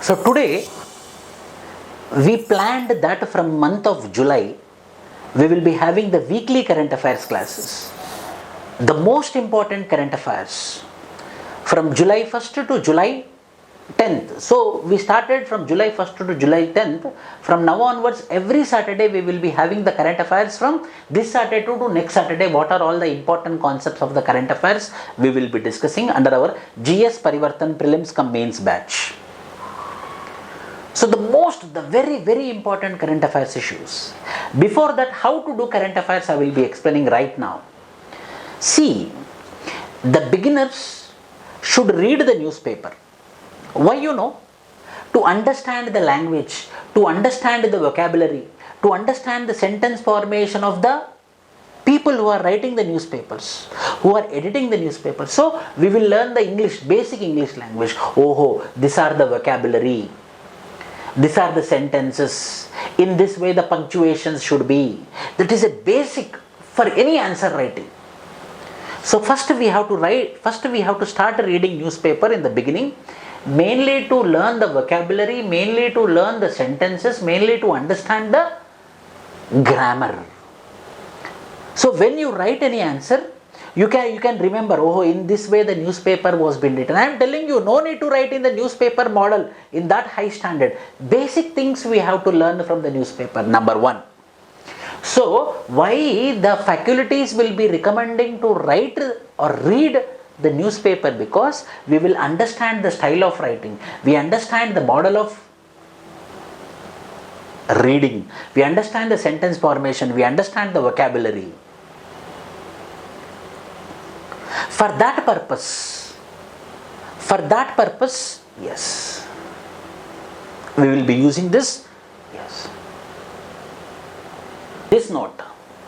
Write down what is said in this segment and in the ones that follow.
So today we planned that from month of July we will be having the weekly current affairs classes. The most important current affairs from July 1st to July 10th. So we started from July 1st to July 10th. From now onwards, every Saturday we will be having the current affairs from this Saturday to next Saturday. What are all the important concepts of the current affairs we will be discussing under our GS Parivarthan Prelims cum Mains batch. So the very important current affairs issues. Before that, how to do current affairs I will be explaining right now. See, the beginners should read the newspaper. Why? To understand the language, to understand the vocabulary, to understand the sentence formation of the people who are writing the newspapers, who are editing the newspapers. So we will learn the English, basic English language. Oh, these are the vocabulary. These are the sentences. In this way the punctuations should be. That is a basic for any answer writing. So first we have to start reading newspaper in the beginning, mainly to learn the vocabulary, mainly to learn the sentences, mainly to understand the grammar. So when you write any answer, you can remember, oh, in this way the newspaper was been written. I am telling you, no need to write in the newspaper model in that high standard. Basic things we have to learn from the newspaper, number one. So why the faculties will be recommending to write or read the newspaper? Because we will understand the style of writing, we understand the model of reading, we understand the sentence formation, we understand the vocabulary. For that purpose, yes, we will be using this. Yes.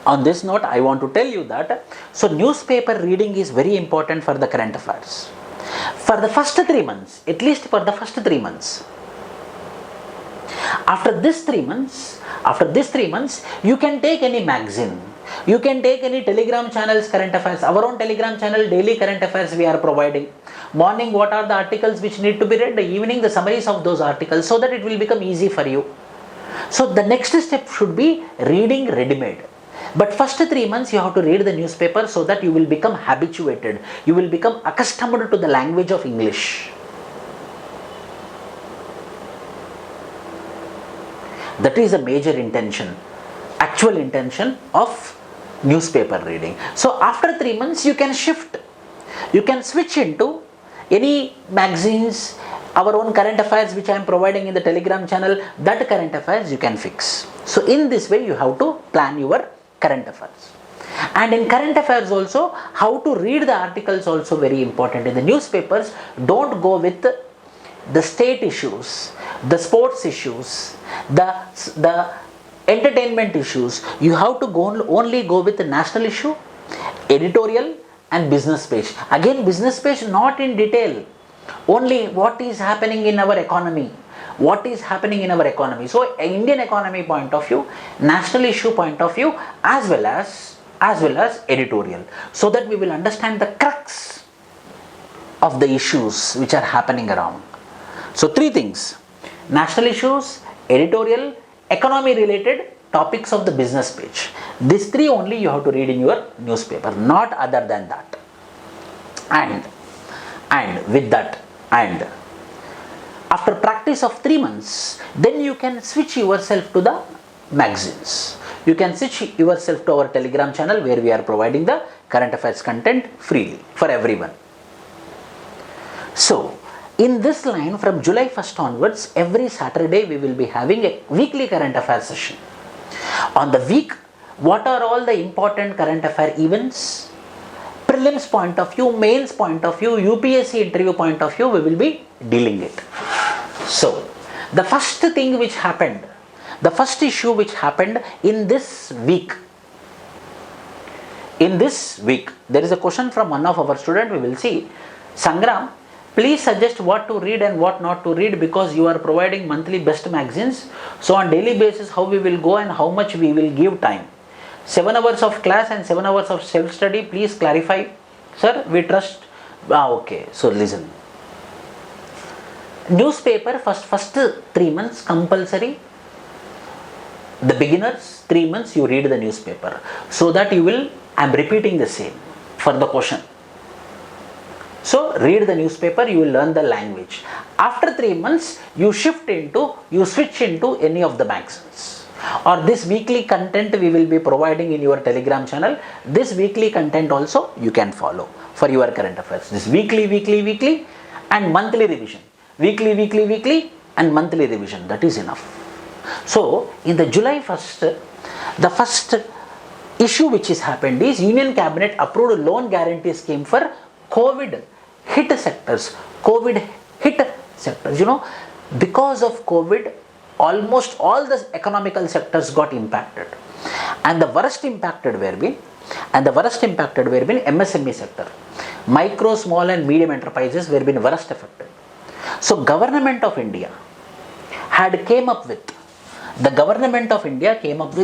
On this note, I want to tell you that, so newspaper reading is very important for the current affairs. For the first 3 months, at least for the first 3 months. After these 3 months, you can take any magazine. You can take any telegram channels current affairs. Our own telegram channel, daily current affairs we are providing. Morning, what are the articles which need to be read? Evening, the summaries of those articles, so that it will become easy for you. So the next step should be reading ready-made. But first 3 months you have to read the newspaper so that you will become habituated. You will become accustomed to the language of English. That is a major intention, actual intention of newspaper reading. So after 3 months you can shift. You can switch into any magazines, our own current affairs which I am providing in the telegram channel, that current affairs you can fix. So in this way you have to plan your current affairs. And in current affairs also, how to read the articles also very important. In the newspapers, don't go with the state issues, the sports issues, the entertainment issues. You have to only go with the national issue, editorial and business page. Again, business page not in detail, only what is happening in our economy. What is happening in our economy. So Indian economy point of view, national issue point of view, as well as editorial, so that we will understand the crux of the issues which are happening around. So 3 things: national issues, editorial, economy related topics of the business page. These 3 only you have to read in your newspaper, not other than that. And with that, and after practice of 3 months, then you can switch yourself to the magazines. You can switch yourself to our telegram channel where we are providing the current affairs content freely for everyone. So in this line, from July 1st onwards, every Saturday we will be having a weekly current affairs session. On the week, what are all the important current affair events? Prelims point of view, mains point of view, UPSC interview point of view, we will be dealing it. So the first thing which happened, the first issue which happened in this week, there is a question from one of our students. We will see. Sangram, please suggest what to read and what not to read, because you are providing monthly best magazines. So on daily basis, how we will go and how much we will give time. 7 hours of class and 7 hours of self-study, please clarify. Sir, we trust. Okay, so listen. Newspaper first 3 months compulsory. The beginners 3 months you read the newspaper, so that you will, I am repeating the same for the question. So read the newspaper, you will learn the language. After 3 months you switch into any of the magazines, or this weekly content we will be providing in your Telegram channel. This weekly content also you can follow for your current affairs. This weekly and monthly revision. Weekly and monthly revision, that is enough. So in the July 1st, the first issue which has happened is Union Cabinet approved loan guarantee scheme for COVID hit sectors. You know, because of COVID, almost all the economical sectors got impacted, and the worst impacted were been MSME sector. Micro, small and medium enterprises were been worst affected. So Government of India came up with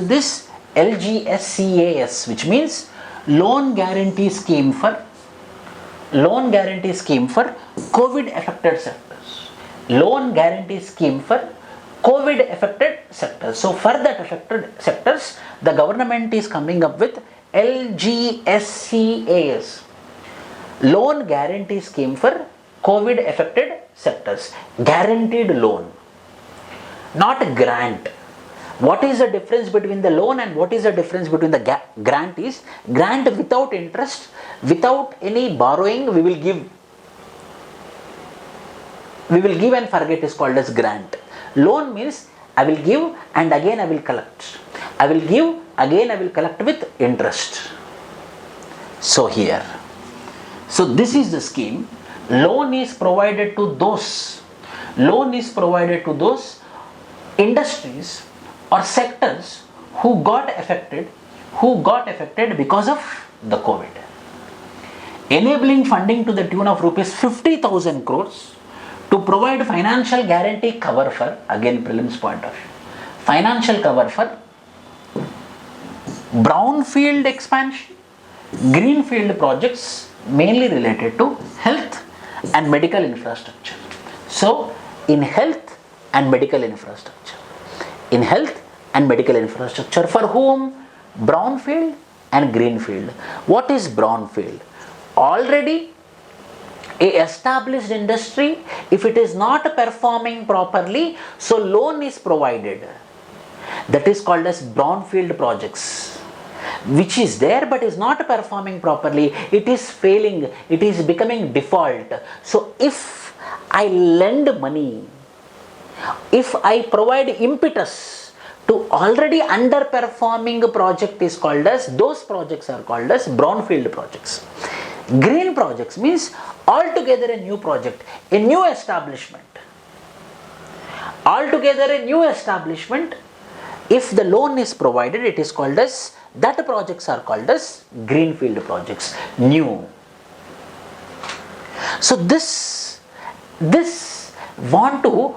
this LGSCAS, which means loan guarantee scheme for COVID affected sectors. Loan guarantee scheme for COVID affected sectors. So for that affected sectors, the government is coming up with LGSCAS, loan guarantee scheme for COVID affected sectors. Guaranteed loan, not grant. What is the difference between the loan and what is the difference between the grant is, grant without interest, without any borrowing, we will give and forget is called as grant. Loan means I will give and again I will collect. I will give, again I will collect with interest. So here, so this is the scheme. Loan is provided to those industries or sectors who got affected because of the COVID. Enabling funding to the tune of rupees 50,000 crores to provide financial guarantee cover for, again prelims point of view, financial cover for brownfield expansion, greenfield projects mainly related to health and medical infrastructure. So in health and medical infrastructure. For whom? Brownfield and greenfield. What is brownfield? Already a established industry, if it is not performing properly, so loan is provided. That is called as brownfield projects, which is there but is not performing properly. It is failing, it is becoming default. So if I lend money, if I provide impetus to already underperforming project, is called as, those projects are called as brownfield projects. Green projects means altogether a new project, a new establishment. If the loan is provided, it is called as, that projects are called as greenfield projects, new. So this want to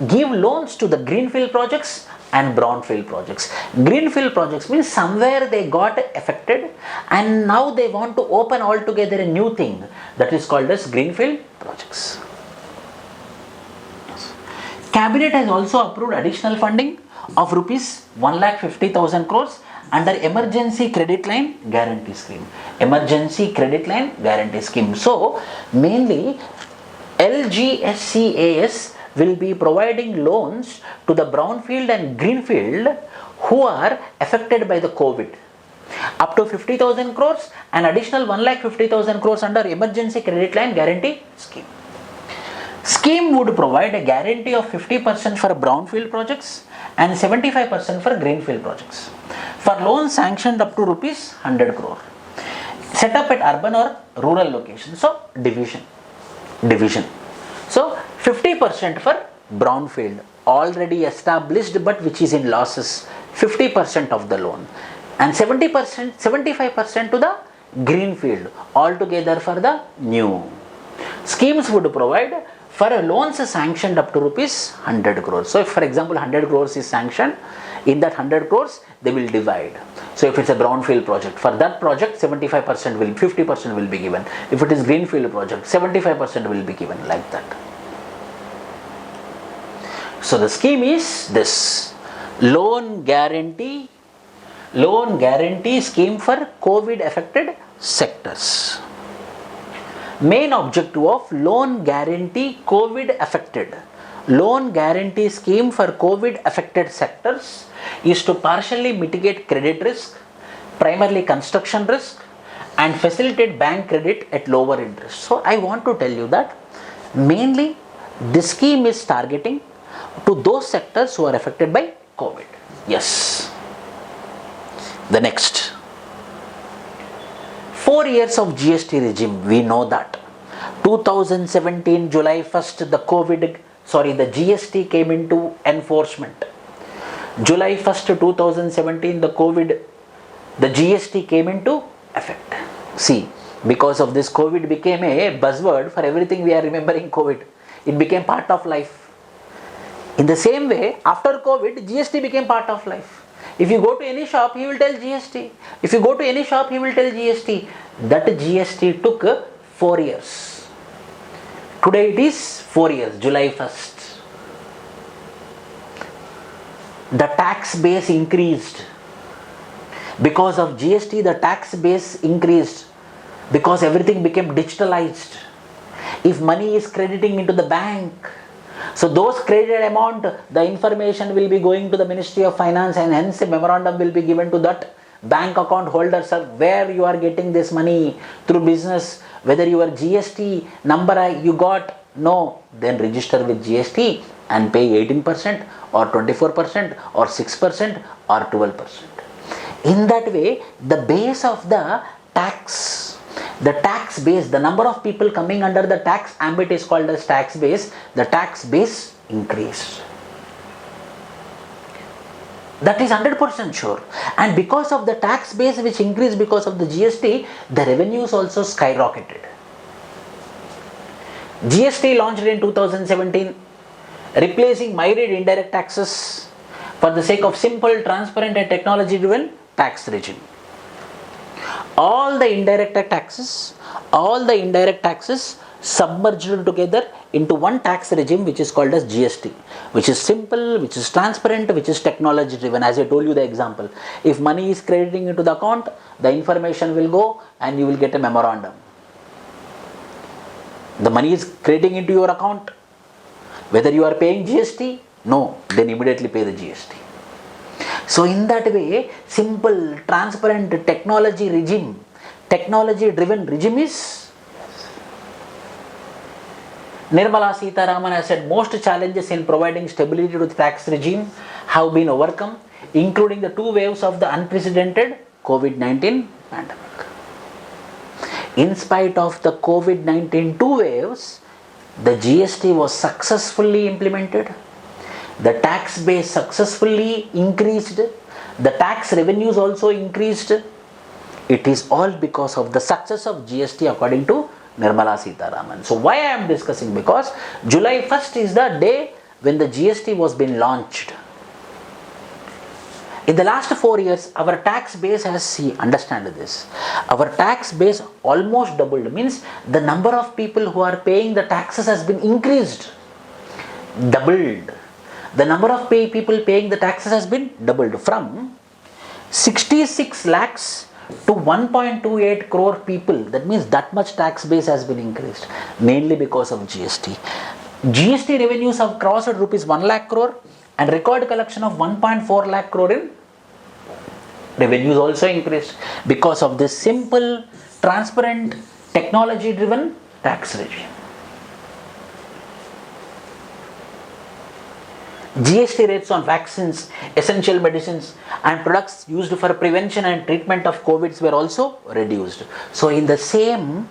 give loans to the greenfield projects and brownfield projects. Greenfield projects means somewhere they got affected and now they want to open altogether a new thing, that is called as greenfield projects. Cabinet has also approved additional funding of rupees 1,50,000 crores under emergency credit line guarantee scheme. So mainly LGSCAS will be providing loans to the brownfield and greenfield who are affected by the COVID. Up to 50,000 crores and additional 1,50,000 crores under emergency credit line guarantee scheme. Scheme would provide a guarantee of 50% for brownfield projects and 75% for greenfield projects. For loans sanctioned up to rupees 100 crore. Set up at urban or rural locations. So division. So 50% for brownfield, already established but which is in losses, 50% of the loan, and 75% to the greenfield, altogether for the new. Schemes would provide for loans sanctioned up to rupees 100 crores. So if for example 100 crores is sanctioned, in that 100 crores they will divide. So if it's a brownfield project, for that project 50% will be given. If it is greenfield project, 75% will be given, like that. So the scheme is this loan guarantee scheme for COVID affected sectors. Main objective of loan guarantee scheme for COVID affected sectors is to partially mitigate credit risk, primarily construction risk, and facilitate bank credit at lower interest. So I want to tell you that mainly this scheme is targeting to those sectors who are affected by COVID. Yes. The next 4 years of GST regime, we know that 2017 July 1st the GST came into enforcement. July 1st 2017 the GST came into effect. See, because of this COVID became a buzzword for everything we are remembering COVID. It became part of life. In the same way, after COVID, GST became part of life. If you go to any shop, he will tell GST. If you go to any shop, he will tell GST. That GST took 4 years. Today it is 4 years, July 1st. The tax base increased. Because of GST, the tax base increased. Because everything became digitalized. If money is crediting into the bank, so those credited amount, the information will be going to the Ministry of Finance, and hence a memorandum will be given to that bank account holder, sir, where you are getting this money through business, whether your GST number you got, no, then register with GST and pay 18% or 24% or 6% or 12%. In that way, the base of the tax base, the number of people coming under the tax ambit is called as tax base. The tax base increased. That is 100% sure. And because of the tax base which increased because of the GST, the revenues also skyrocketed. GST launched in 2017, replacing myriad indirect taxes for the sake of simple, transparent and technology-driven tax regime. All the indirect taxes submerged together into one tax regime which is called as GST, which is simple, which is transparent, which is technology driven. As I told you the example, if money is crediting into the account, the information will go and you will get a memorandum. The money is crediting into your account, whether you are paying GST, no, then immediately pay the GST. So in that way, simple, transparent, technology driven regime is. Nirmala Sitharaman has said most challenges in providing stability to the tax regime have been overcome, including the 2 waves of the unprecedented COVID-19 pandemic. In spite of the COVID-19 2 waves, the GST was successfully implemented. The tax base successfully increased. The tax revenues also increased. It is all because of the success of GST according to Nirmala Sitharaman. So why I am discussing? Because July 1st is the day when the GST was being launched. In the last 4 years, our tax base has, understand this, our tax base almost doubled. Means the number of people who are paying the taxes has been increased, doubled. The number of people paying the taxes has been doubled from 66 lakhs to 1.28 crore people. That means that much tax base has been increased, mainly because of GST. GST revenues have crossed rupees 1 lakh crore and record collection of 1.4 lakh crore in revenues also increased because of this simple, transparent, technology driven tax regime. GST rates on vaccines, essential medicines and products used for prevention and treatment of COVID were also reduced. So in the same,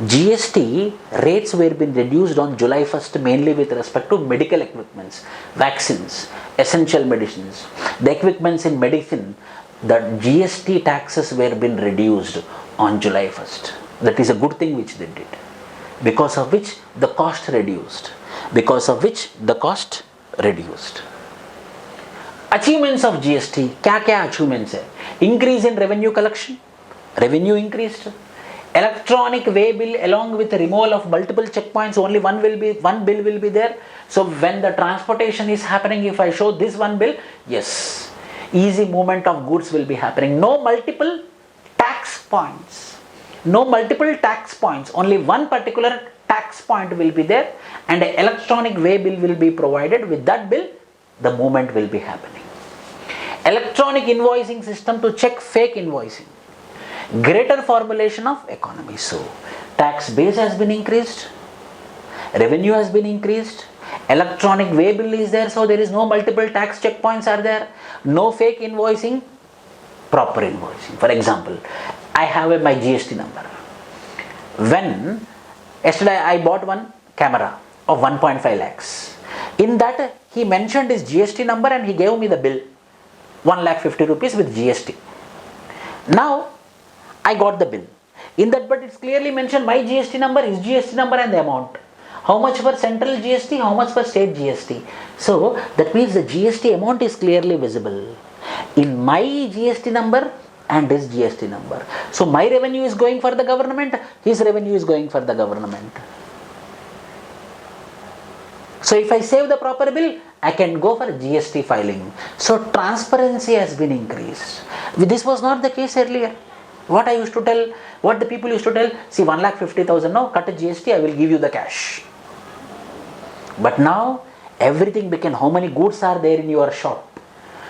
GST rates were being reduced on July 1st mainly with respect to medical equipments, vaccines, essential medicines. The equipments in medicine, the GST taxes were being reduced on July 1st. That is a good thing which they did, because of which the cost reduced. Achievements of GST, क्या achievements है? Increase in revenue collection, revenue increased. Electronic way bill along with the removal of multiple checkpoints, only one bill will be there. So when the transportation is happening, if I show this one bill, yes, easy movement of goods will be happening. No multiple tax points. No multiple tax points. Only one particular tax point will be there, and an electronic way bill will be provided. With that bill, the movement will be happening. Electronic invoicing system to check fake invoicing. Greater formulation of economy. So, tax base has been increased, revenue has been increased, electronic way bill is there, so there is no multiple tax checkpoints are there, no fake invoicing, proper invoicing. For example, I have my GST number. When yesterday I bought one camera of 1.5 lakhs. In that he mentioned his GST number and he gave me the bill, 1,50,000 rupees with GST. Now I got the bill. In that, but it's clearly mentioned my GST number, his GST number and the amount. How much for central GST, how much for state GST. So that means the GST amount is clearly visible in my GST number and his GST number. So my revenue is going for the government, his revenue is going for the government. So if I save the proper bill, I can go for GST filing. So transparency has been increased. This was not the case earlier. What I used to tell, what the people used to tell, see 1,50,000 now, cut a GST, I will give you the cash. But now everything became how many goods are there in your shop.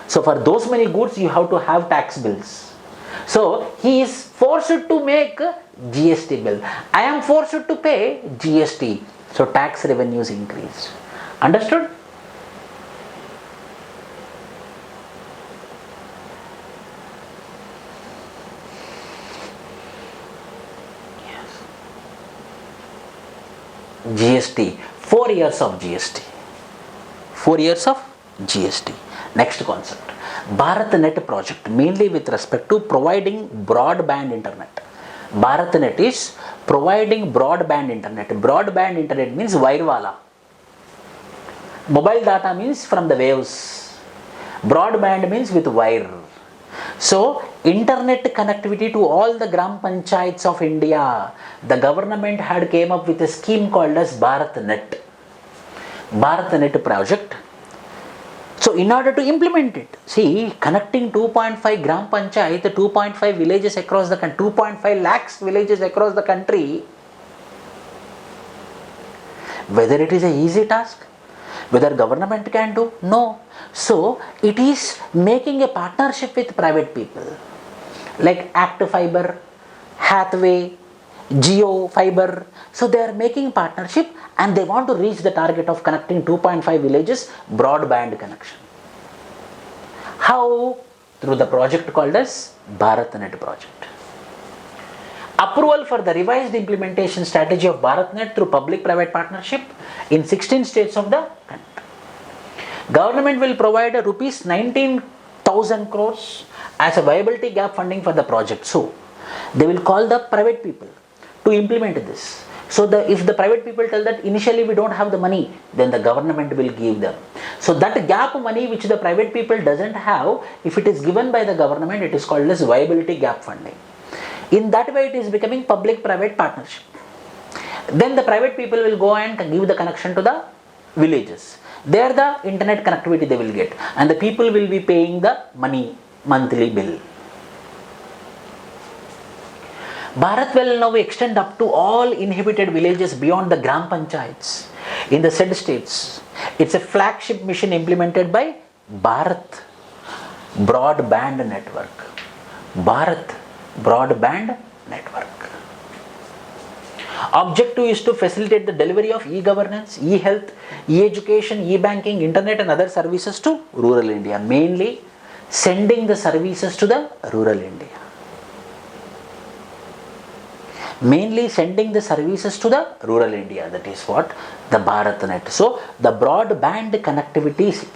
So for those many goods you have to have tax bills. So he is forced to make a GST bill. I am forced to pay GST. So tax revenues increased. Understood? GST, 4 years of GST. 4 years of GST. Next concept, Bharat Net Project, mainly with respect to providing broadband internet. Bharat Net is providing broadband internet. Broadband internet means wire wala. Mobile data means from the waves. Broadband means with wire. So, internet connectivity to all the Gram Panchayats of India. The government had came up with a scheme called as Bharat Net. Bharat Net Project. So, in order to implement it, see, connecting 2.5 Gram Panchayat, 2.5 villages across the country, 2.5 lakhs villages across the country, whether it is an easy task, whether government can do, no. So it is making a partnership with private people like Act Fiber, Hathway, Geo Fiber. So they are making partnership and they want to reach the target of connecting 2.5 villages broadband connection. How? Through the project called as Bharat Net Project. Approval for the revised implementation strategy of Bharat Net through public-private partnership in 16 states of the country. Government will provide rupees 19,000 crores as a viability gap funding for the project. So, they will call the private people to implement this. So, if the private people tell that initially we don't have the money, then the government will give them. So, that gap money which the private people doesn't have, if it is given by the government, it is called as viability gap funding. In that way, it is becoming public-private partnership. Then the private people will go and give the connection to the villages. There the internet connectivity they will get and the people will be paying the money, monthly bill. Bharat will now extend up to all inhabited villages beyond the Gram Panchayats in the said states. It's a flagship mission implemented by Bharat Broadband Network. Bharat Broadband Network. Objective is to facilitate the delivery of e-governance, e-health, e-education, e-banking, internet and other services to rural India. Mainly sending the services to the rural India. Mainly sending the services to the rural India. That is what the Bharat Net. So the broadband connectivity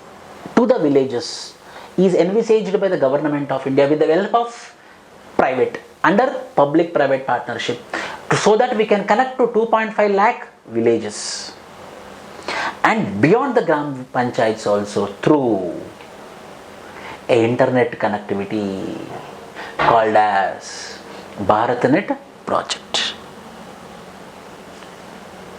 to the villages is envisaged by the government of India with the help of private under public-private partnership, so that we can connect to 2.5 lakh villages and beyond the Gram Panchayats also through a internet connectivity called as Bharat Net Project.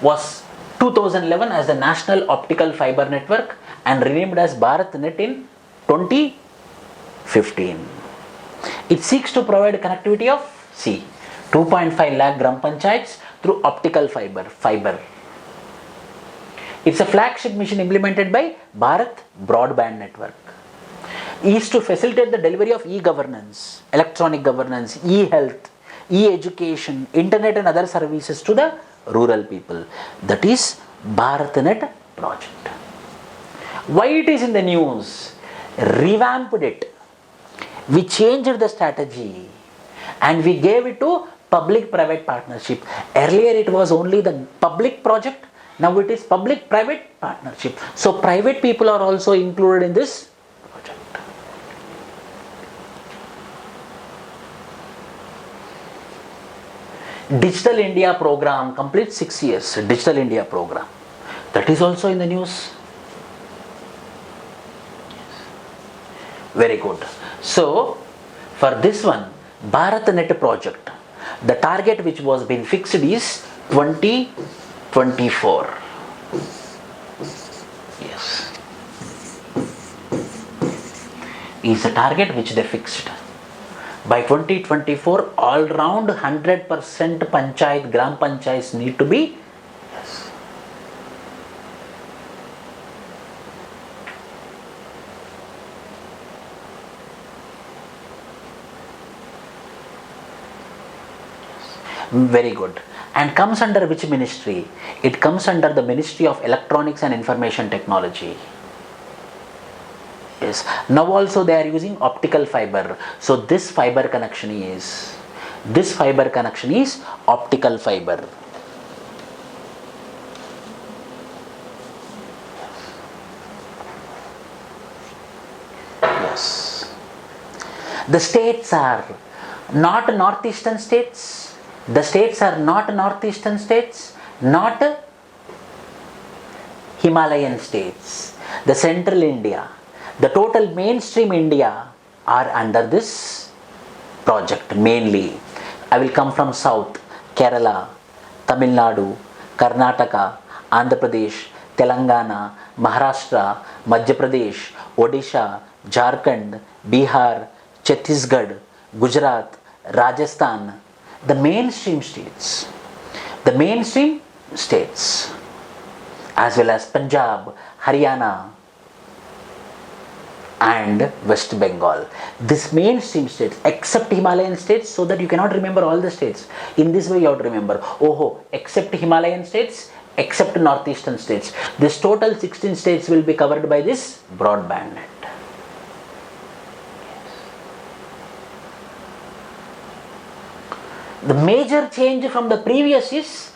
was 2011 as the National Optical Fiber Network and renamed as Bharat Net in 2015. It seeks to provide connectivity of 2.5 lakh gram panchayats through optical fiber. It's a flagship mission implemented by Bharat Broadband Network. Is to facilitate the delivery of e-governance, electronic governance, e-health, e-education, internet and other services to the rural people. That is Bharat Net Project. Why it is in the news? Revamped it. We changed the strategy and we gave it to public-private partnership. Earlier it was only the public project. Now it is public-private partnership. So private people are also included in this project. Digital India program completes 6 years. Digital India program. That is also in the news. Very good. So for this one, Bharat Net Project, the target which was been fixed is 2024. Yes. Is the target which they fixed. By 2024, all round 100% panchayat, gram panchayats need to be. Yes. Very good. And comes under which ministry? It comes under the Ministry of Electronics and Information Technology. Yes. Now also they are using optical fiber. So this fiber connection is optical fiber. Yes. The states are not northeastern states. The states are not northeastern states, not Himalayan states. The central India, the total mainstream India are under this project mainly. I will come from south, Kerala, Tamil Nadu, Karnataka, Andhra Pradesh, Telangana, Maharashtra, Madhya Pradesh, Odisha, Jharkhand, Bihar, Chhattisgarh, Gujarat, Rajasthan, the mainstream states, as well as Punjab, Haryana and West Bengal. This mainstream states except Himalayan states, so that you cannot remember all the states. In this way you have to remember, except Himalayan states, except northeastern states. This total 16 states will be covered by this broadband net. The major change from the previous is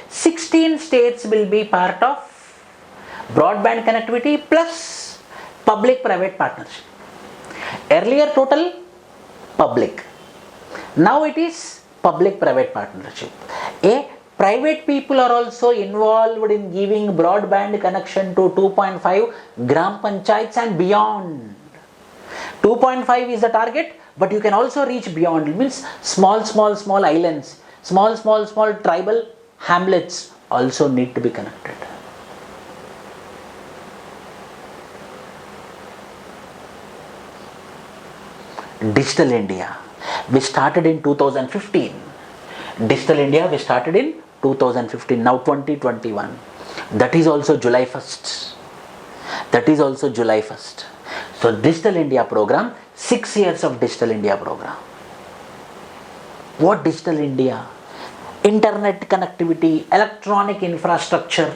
16 states will be part of broadband connectivity plus public-private partnership. Earlier total public. Now it is public-private partnership. Private people are also involved in giving broadband connection to 2.5 gram panchayats and beyond. 2.5 is the target. But you can also reach beyond. It means small islands, small tribal hamlets also need to be connected. Digital India, we started in 2015. Now 2021. That is also July 1st. So Digital India program, 6 years of Digital India program. What Digital India? Internet connectivity, electronic infrastructure,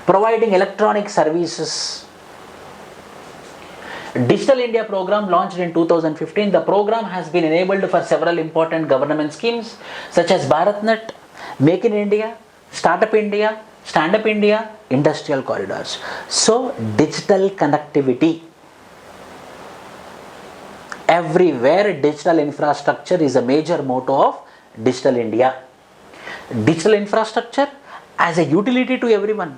providing electronic services. Digital India program launched in 2015. The program has been enabled for several important government schemes such as Bharat Net, Make in India, Startup India, Stand Up India, Industrial Corridors. So digital connectivity. Everywhere digital infrastructure is a major motto of Digital India. Digital infrastructure as a utility to everyone.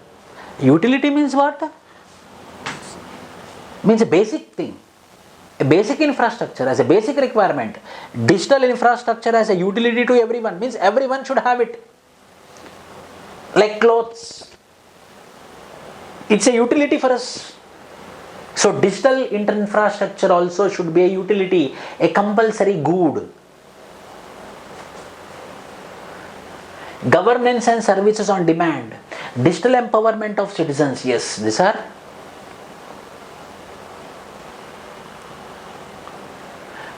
Utility means what? Means a basic thing. A basic infrastructure as a basic requirement. Digital infrastructure as a utility to everyone, means everyone should have it. Like clothes, it's a utility for us. So digital infrastructure also should be a utility, a compulsory good. Governance and services on demand. Digital empowerment of citizens. Yes, these are.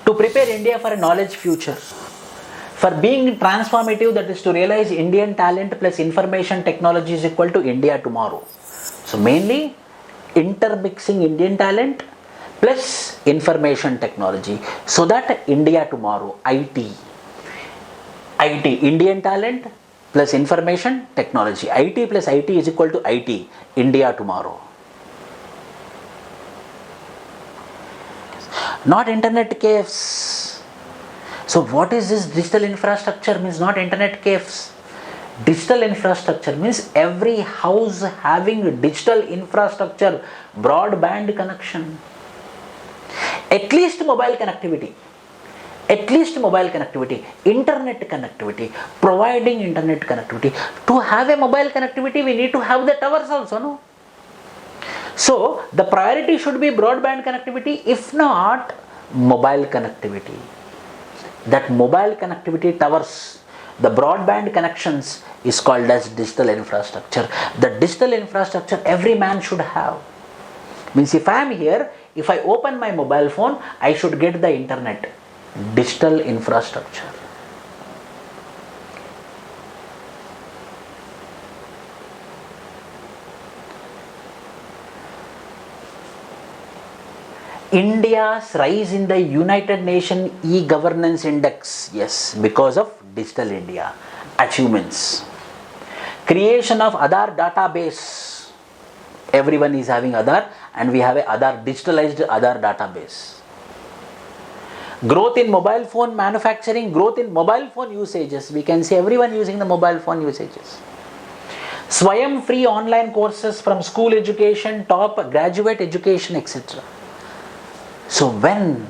To prepare India for a knowledge future. For being transformative, that is to realize Indian talent plus information technology is equal to India tomorrow. So mainly intermixing Indian talent plus information technology, so that India tomorrow, IT, Indian talent plus information technology, IT plus IT is equal to IT, India tomorrow. Not internet caves. So what is this digital infrastructure? Means not internet caves. Digital infrastructure means every house having digital infrastructure, broadband connection, at least mobile connectivity, internet connectivity, providing internet connectivity. To have a mobile connectivity, we need to have the towers also, no? So the priority should be broadband connectivity, if not mobile connectivity. That mobile connectivity towers, the broadband connections is called as digital infrastructure. The digital infrastructure every man should have. Means if I am here, if I open my mobile phone, I should get the internet. Digital infrastructure. India's rise in the United Nations e-governance index. Yes, because of Digital India. Achievements. Creation of Aadhaar database. Everyone is having Aadhaar, and we have a Aadhaar, digitalized Aadhaar database. Growth in mobile phone manufacturing, growth in mobile phone usages. We can see everyone using the mobile phone usages. Swayam free online courses from school education, top graduate education, etc. So when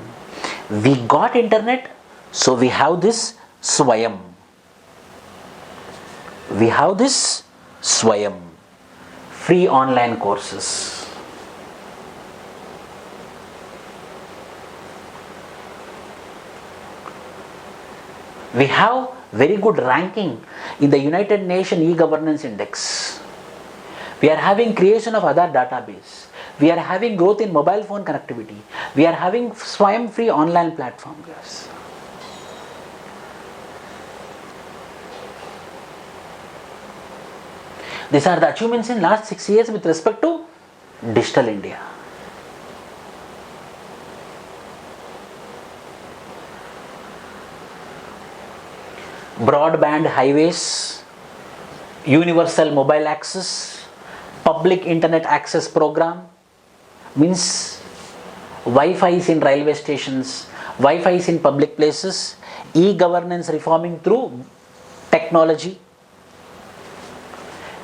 we got internet, so we have this Swayam. We have this Swayam, free online courses. We have very good ranking in the United Nations e-governance index. We are having creation of Aadhaar database. We are having growth in mobile phone connectivity. We are having Swayam free online platform. Yes. These are the achievements in last 6 years with respect to Digital India. Broadband highways, universal mobile access, public internet access program, means Wi-Fi in railway stations, Wi-Fi in public places, e-governance reforming through technology,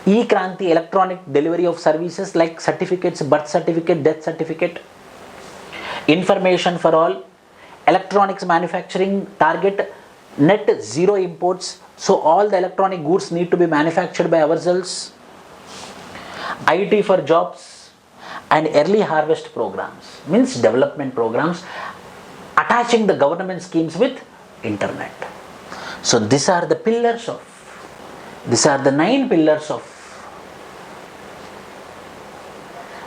e-Kranti, electronic delivery of services like certificates, birth certificate, death certificate, information for all, electronics manufacturing target net zero imports. So all the electronic goods need to be manufactured by ourselves. IT for jobs and early harvest programs, means development programs attaching the government schemes with internet. So these are the pillars of, these are the 9 pillars of,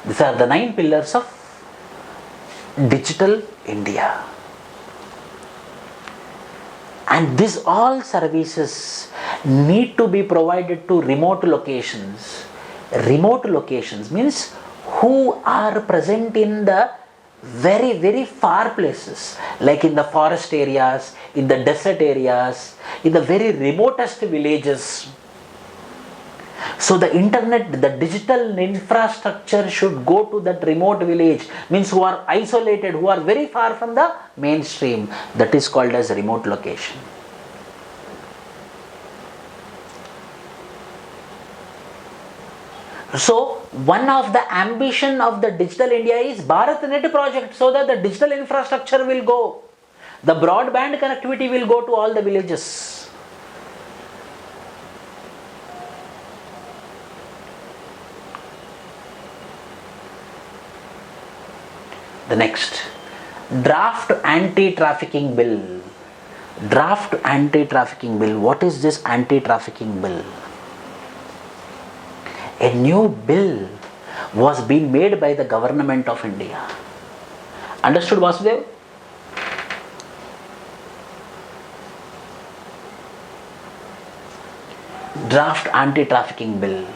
these are the 9 pillars of Digital India. And these all services need to be provided to remote locations. Remote locations means who are present in the very, very far places, like in the forest areas, in the desert areas, in the very remotest villages. So the internet, the digital infrastructure should go to that remote village, means who are isolated, who are very far from the mainstream. That is called as remote location. So one of the ambition of the Digital India is Bharat Net Project, so that the digital infrastructure will go. The broadband connectivity will go to all the villages. The next, draft anti-trafficking bill. Draft anti-trafficking bill. What is this anti-trafficking bill? A new bill was being made by the government of India. Understood, Vasudev? Draft anti-trafficking bill.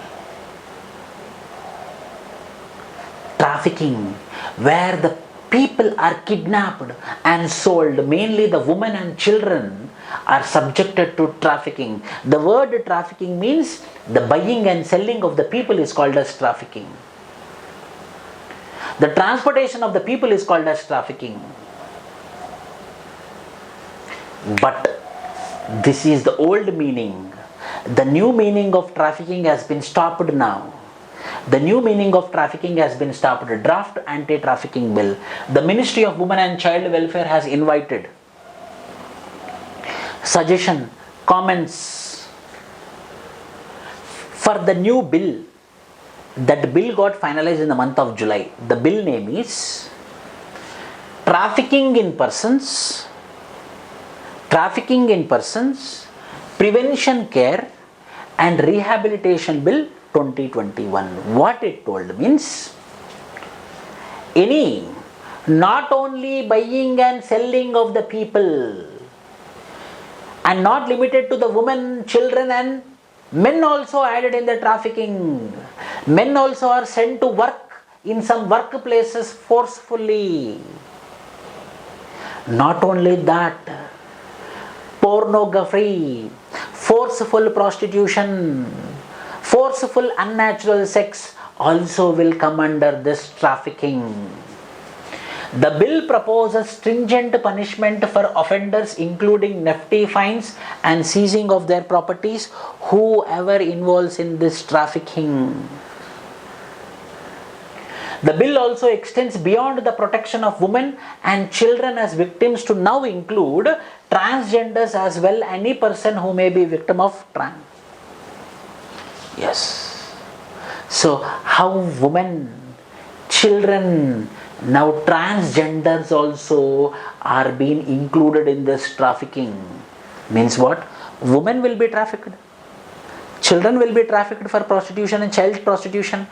Trafficking, where the people are kidnapped and sold, mainly the women and children are subjected to trafficking. The word trafficking means the buying and selling of the people is called as trafficking. The transportation of the people is called as trafficking. But this is the old meaning. The new meaning of trafficking has been stopped now. The new meaning of trafficking has been stopped. Draft anti-trafficking bill. The Ministry of Women and Child Welfare has invited suggestion, comments for the new bill. That bill got finalized in the month of July. The bill name is Trafficking in Persons, Prevention Care and Rehabilitation Bill 2021. What it told means, any, not only buying and selling of the people, and not limited to the women, children and men also added in the trafficking. Men also are sent to work in some workplaces forcefully. Not only that, pornography, forceful prostitution, forceful unnatural sex also will come under this trafficking. The bill proposes stringent punishment for offenders, including hefty fines and seizing of their properties, whoever involves in this trafficking. The bill also extends beyond the protection of women and children as victims to now include transgenders as well, any person who may be victim of trans. Yes. So how women, children, now transgenders also are being included in this trafficking. Means what? Women will be trafficked. Children will be trafficked for prostitution and child prostitution.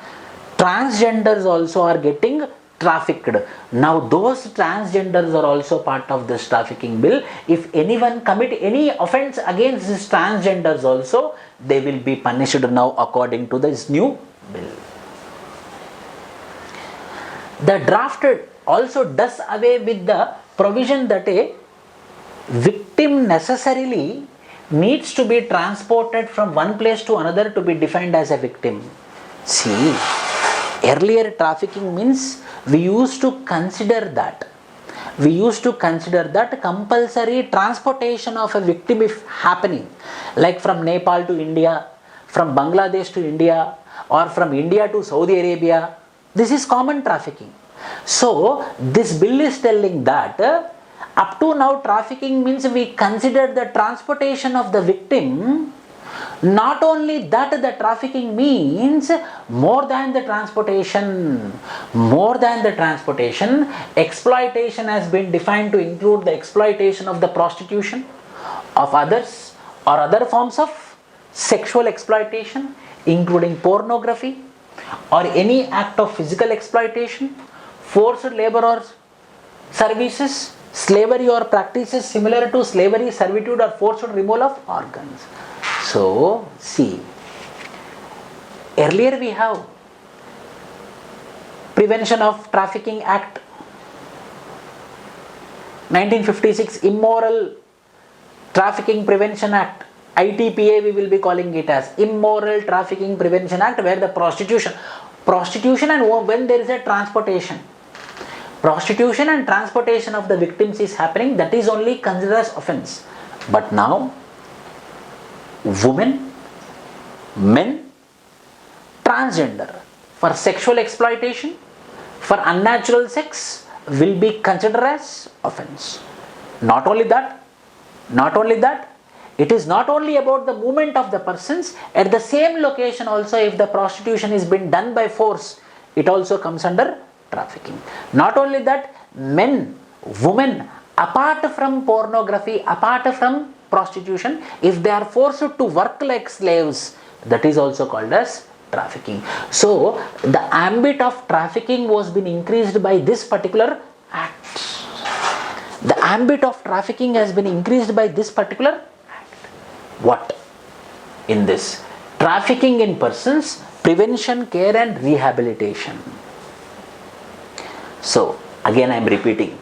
Transgenders also are getting trafficked. Now those transgenders are also part of this trafficking bill. If anyone commit any offense against these transgenders also, they will be punished now according to this new bill. The draft also does away with the provision that a victim necessarily needs to be transported from one place to another to be defined as a victim. See, earlier trafficking means we used to consider that compulsory transportation of a victim if happening, like from Nepal to India, from Bangladesh to India, or from India to Saudi Arabia. This is common trafficking. So this bill is telling that up to now trafficking means we consider the transportation of the victim. Not only that, the trafficking means more than the transportation. Exploitation has been defined to include the exploitation of the prostitution of others or other forms of sexual exploitation, including pornography or any act of physical exploitation, forced labor or services, slavery or practices similar to slavery, servitude or forced removal of organs. So, see, earlier we have Prevention of Trafficking Act 1956, Immoral Trafficking Prevention Act, ITPA we will be calling it as Immoral Trafficking Prevention Act, where the prostitution and when there is a prostitution and transportation of the victims is happening, that is only considered as offense. But now, women, men, transgender, for sexual exploitation, for unnatural sex will be considered as offense. Not only that, it is not only about the movement of the persons, at the same location also if the prostitution is being done by force, it also comes under trafficking. Not only that, men, women, apart from pornography, apart from prostitution, if they are forced to work like slaves, that is also called as trafficking. So the ambit of trafficking was been increased by this particular act. The ambit of trafficking has been increased by this particular act. What? In this, trafficking in persons, prevention, care and rehabilitation. So again I am repeating.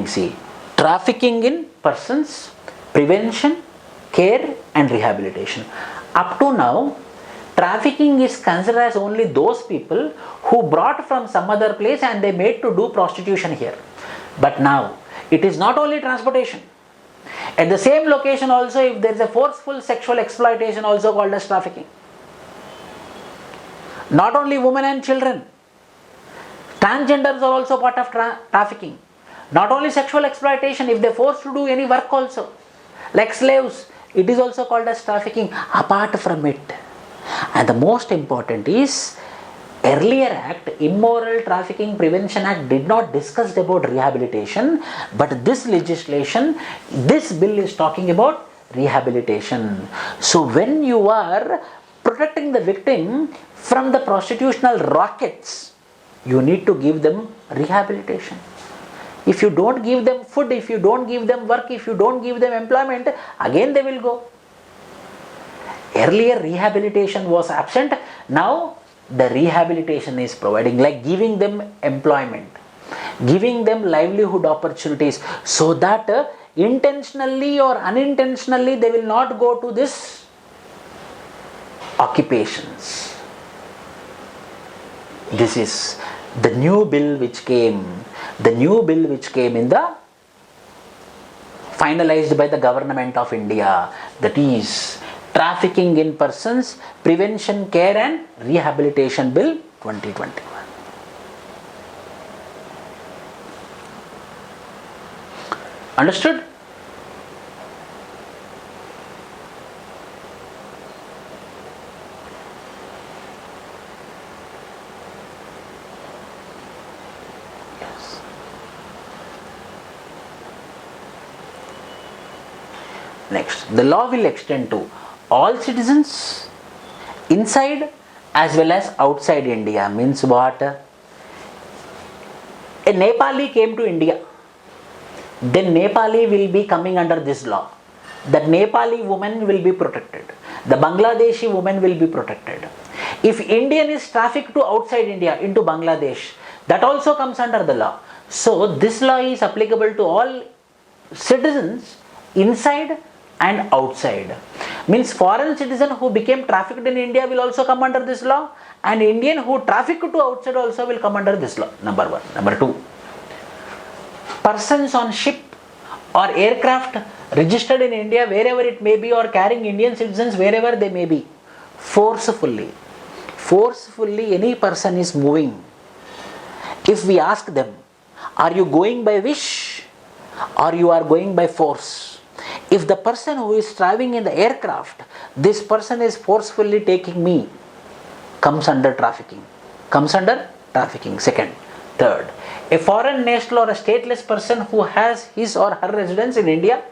See, trafficking in persons, prevention, care and rehabilitation. Up to now, trafficking is considered as only those people who brought from some other place and they made to do prostitution here. But now, it is not only transportation. At the same location also, if there is a forceful sexual exploitation also called as trafficking. Not only women and children, transgenders are also part of trafficking. Not only sexual exploitation, if they are forced to do any work also, like slaves, it is also called as trafficking apart from it. And the most important is, earlier act, Immoral Trafficking Prevention Act did not discuss about rehabilitation, but this legislation, this bill is talking about rehabilitation. So when you are protecting the victim from the prostitutional rackets, you need to give them rehabilitation. If you don't give them food, if you don't give them work, if you don't give them employment, again they will go. Earlier rehabilitation was absent, now the rehabilitation is providing, like giving them employment, giving them livelihood opportunities, so that intentionally or unintentionally they will not go to this occupations. This is the new bill which came, in the finalized by the Government of India, that is Trafficking in Persons, Prevention, Care and Rehabilitation Bill 2021. Understood? Yes. Next, the law will extend to all citizens inside as well as outside India. Means what? A Nepali came to India, then Nepali will be coming under this law. The Nepali woman will be protected. The Bangladeshi woman will be protected. If Indian is trafficked to outside India into Bangladesh, that also comes under the law. So this law is applicable to all citizens inside and outside. Means foreign citizen who became trafficked in India will also come under this law, and Indian who trafficked to outside also will come under this law. Number one. Number two, persons on ship or aircraft registered in India wherever it may be, or carrying Indian citizens wherever they may be, forcefully any person is moving. If we ask them, are you going by wish or you are going by force? If the person who is traveling in the aircraft, this person is forcefully taking me, comes under trafficking. Second. Third, a foreign national or a stateless person who has his or her residence in India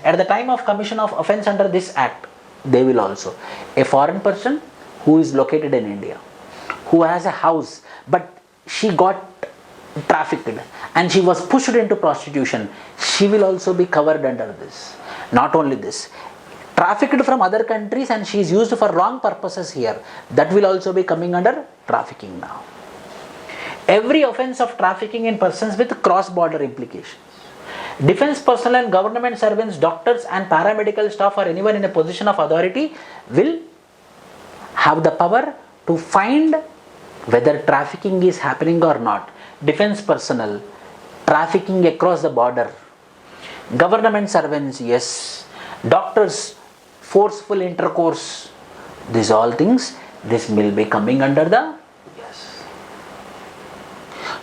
at the time of commission of offence under this act, they will also. A foreign person who is located in India, who has a house, but she got trafficked and she was pushed into prostitution, she will also be covered under this. Not only this, trafficked from other countries and she is used for wrong purposes here, that will also be coming under trafficking now. Every offence of trafficking in persons with cross-border implications. Defense personnel and government servants, doctors and paramedical staff or anyone in a position of authority will have the power to find whether trafficking is happening or not. Defense personnel, trafficking across the border. Government servants, yes. Doctors, forceful intercourse. These all things This will be coming under the, yes.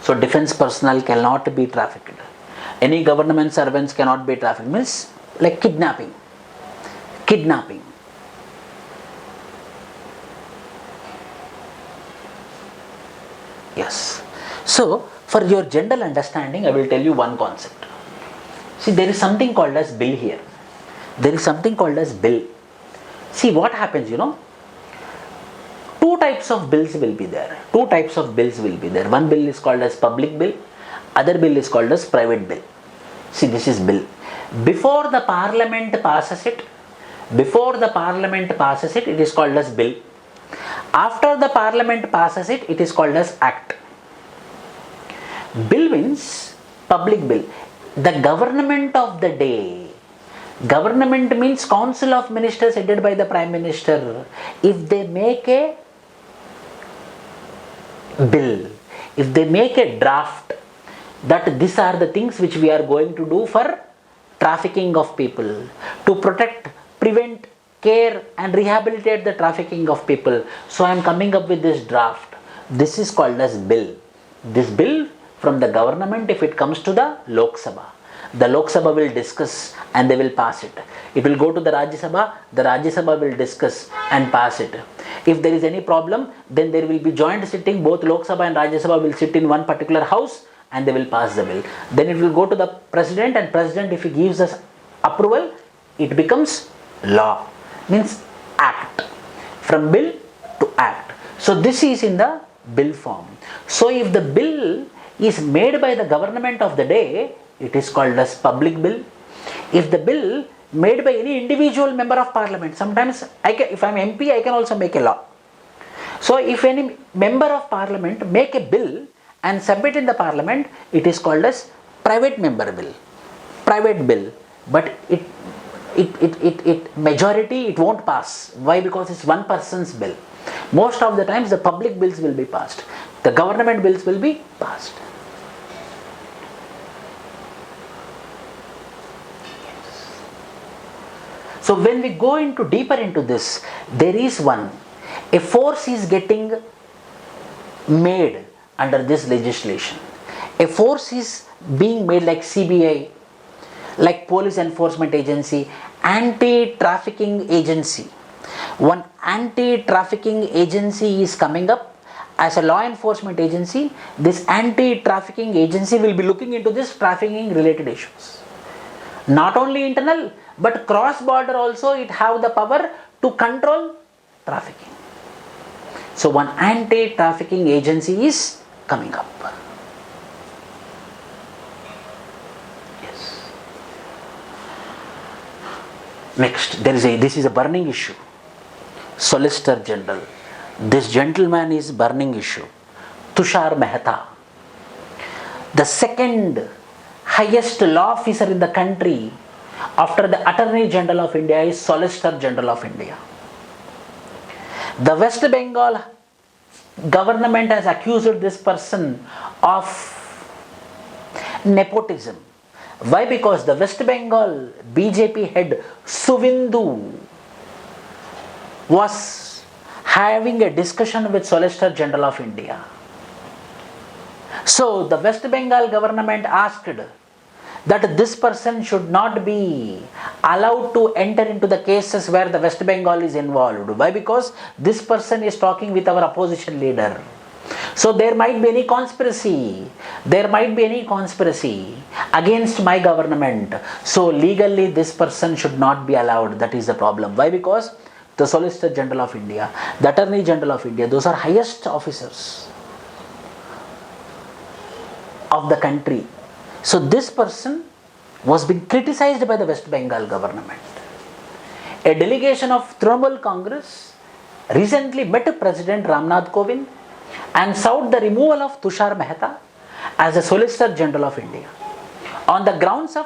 So defense personnel cannot be trafficked. Any government servants cannot be trafficked. Means like kidnapping. Kidnapping. Yes. So for your general understanding, I will tell you one concept. See, there is something called as bill here. There is something called as bill. See what happens, two types of bills will be there. Two types of bills will be there. One bill is called as public bill. Other bill is called as private bill. See, this is bill. Before the parliament passes it, it is called as bill. After the parliament passes it, it is called as act. Bill means public bill. The government of the day. Government means council of ministers headed by the prime minister. If they make a bill, if they make a draft, that these are the things which we are going to do for trafficking of people, to protect, prevent, care and rehabilitate the trafficking of people. So I am coming up with this draft. This is called as bill. This bill from the government, if it comes to the Lok Sabha, the Lok Sabha will discuss and they will pass it. It will go to the Rajya Sabha will discuss and pass it. If there is any problem, then there will be joint sitting, both Lok Sabha and Rajya Sabha will sit in one particular house and they will pass the bill. Then it will go to the president, and president, if he gives us approval, it becomes law. Means act. From bill to act. So this is in the bill form. So if the bill is made by the government of the day, it is called as public bill. If the bill made by any individual member of parliament, sometimes if I am MP, I can also make a law. So if any member of parliament make a bill and submit in the parliament, it is called as private member bill. Private bill. But it majority it won't pass. Why? Because it's one person's bill. Most of the times the public bills will be passed. The government bills will be passed. So when we go into deeper into this, there is a force is getting made under this legislation. A force is being made like CBI, like Police Enforcement Agency, Anti-Trafficking Agency. One anti-trafficking agency is coming up as a law enforcement agency. This anti-trafficking agency will be looking into this trafficking related issues. Not only internal, but cross border also it have the power to control trafficking. So one anti-trafficking agency is coming up. Yes. Next, this is a burning issue. Solicitor General. This gentleman is burning issue. Tushar Mehta. The second highest law officer in the country after the Attorney General of India is Solicitor General of India. The West Bengal government has accused this person of nepotism. Why? Because the West Bengal BJP head Suvindu was having a discussion with Solicitor General of India. So the West Bengal government asked that this person should not be allowed to enter into the cases where the West Bengal is involved. Why? Because this person is talking with our opposition leader. So there might be any conspiracy. There might be any conspiracy against my government. So legally this person should not be allowed. That is the problem. Why? Because the Solicitor General of India, the Attorney General of India, those are highest officers of the country. So this person was being criticized by the West Bengal government. A delegation of Trinamool Congress recently met President Ramnath Kovind and sought the removal of Tushar Mehta as a Solicitor General of India on the grounds of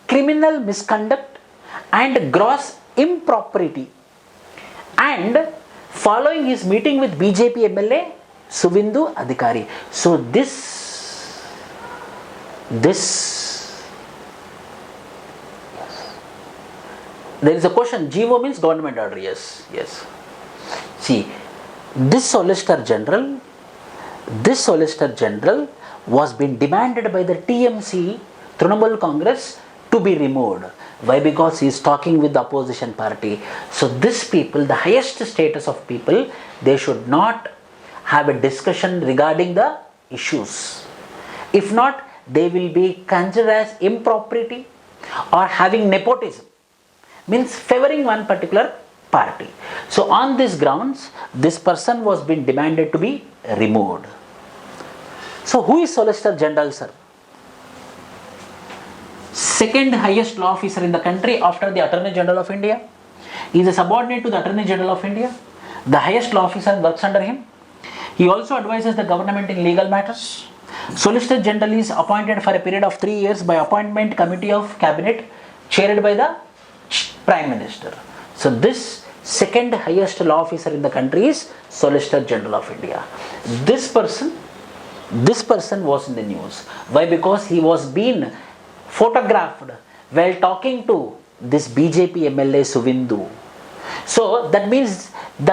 criminal misconduct and gross impropriety, and following his meeting with BJP MLA Suvindu Adhikari. So this there is a question. GO means government order. Yes. See, This Solicitor General was being demanded by the TMC, Trinamool Congress, to be removed. Why? Because he is talking with the opposition party. So these people, the highest status of people, they should not have a discussion regarding the issues. If not, they will be considered as impropriety or having nepotism, means favoring one particular party. So on these grounds, this person was being demanded to be removed. So who is Solicitor General, sir? Second highest law officer in the country after the Attorney General of India. He is a subordinate to the Attorney General of India. The highest law officer works under him. He also advises the government in legal matters. Solicitor General is appointed for a period of 3 years by appointment committee of cabinet chaired by the Prime Minister. So this second highest law officer in the country is Solicitor General of India. This person was in the news. Why? Because he was being photographed while talking to this BJP MLA Suvindu. So that means the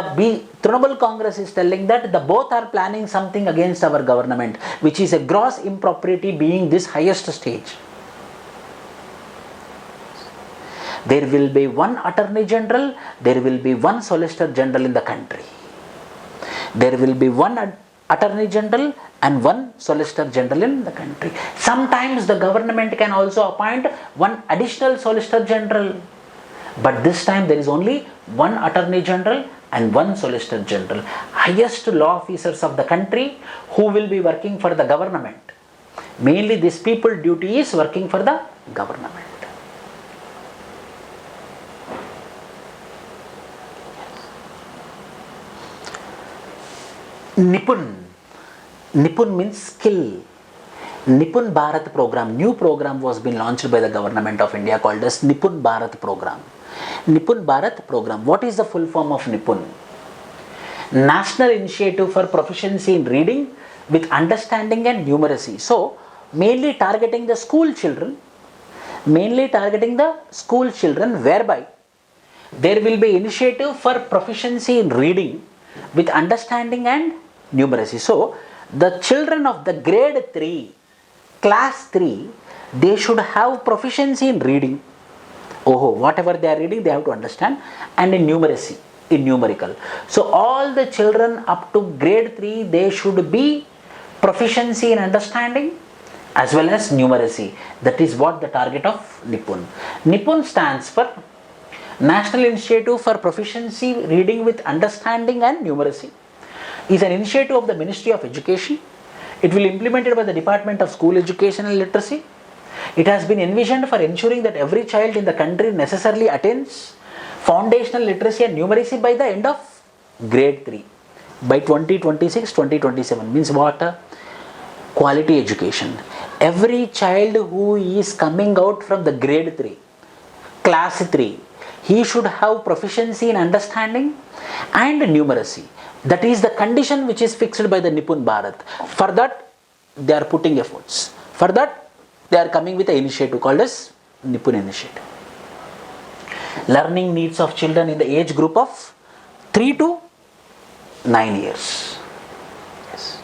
Trinamool Congress is telling that the both are planning something against our government, which is a gross impropriety being this highest stage. There will be one Attorney General, there will be one Solicitor General in the country. There will be one Attorney General and one Solicitor General in the country. Sometimes the government can also appoint one additional Solicitor General. But this time there is only one Attorney General and one Solicitor General. Highest law officers of the country who will be working for the government. Mainly these people duty is working for the government. Nippon means skill. Nippon Bharat Program, new program was been launched by the government of India called as Nippon Bharat Program. Nippon Bharat Program, what is the full form of Nippon? National Initiative for Proficiency in Reading with Understanding and Numeracy. So, mainly targeting the school children, whereby there will be initiative for proficiency in reading with understanding and numeracy. So, the children of the grade 3, class 3, they should have proficiency in reading. Whatever they are reading, they have to understand, and in numeracy, in numerical. So, all the children up to grade 3, they should be proficiency in understanding as well as numeracy. That is what the target of Nippon. Nippon stands for National Initiative for Proficiency Reading with Understanding and Numeracy. Is an initiative of the Ministry of Education. It will be implemented by the Department of School Education and Literacy. It has been envisioned for ensuring that every child in the country necessarily attains foundational literacy and numeracy by the end of grade 3. By 2026-2027 means what? Quality education. Every child who is coming out from the grade 3, class 3, he should have proficiency in understanding and numeracy. That is the condition which is fixed by the Nippon Bharat. For that, they are putting efforts. For that, they are coming with an initiative called as Nippon Initiative. Learning needs of children in the age group of 3 to 9 years. Yes.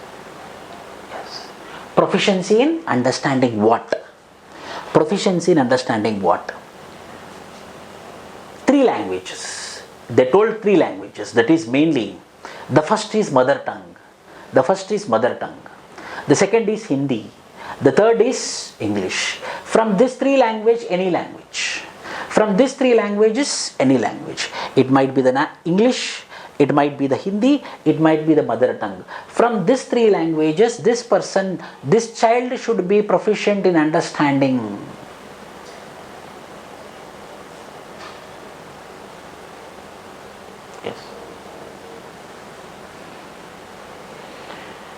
Proficiency in understanding what? Proficiency in understanding what? 3 languages. They told 3 languages. That is mainly, the first is mother tongue. The second is Hindi. The third is English. From these 3 languages, any language. From these 3 languages, any language. It might be the English, it might be the Hindi, it might be the mother tongue. From these 3 languages, this child should be proficient in understanding.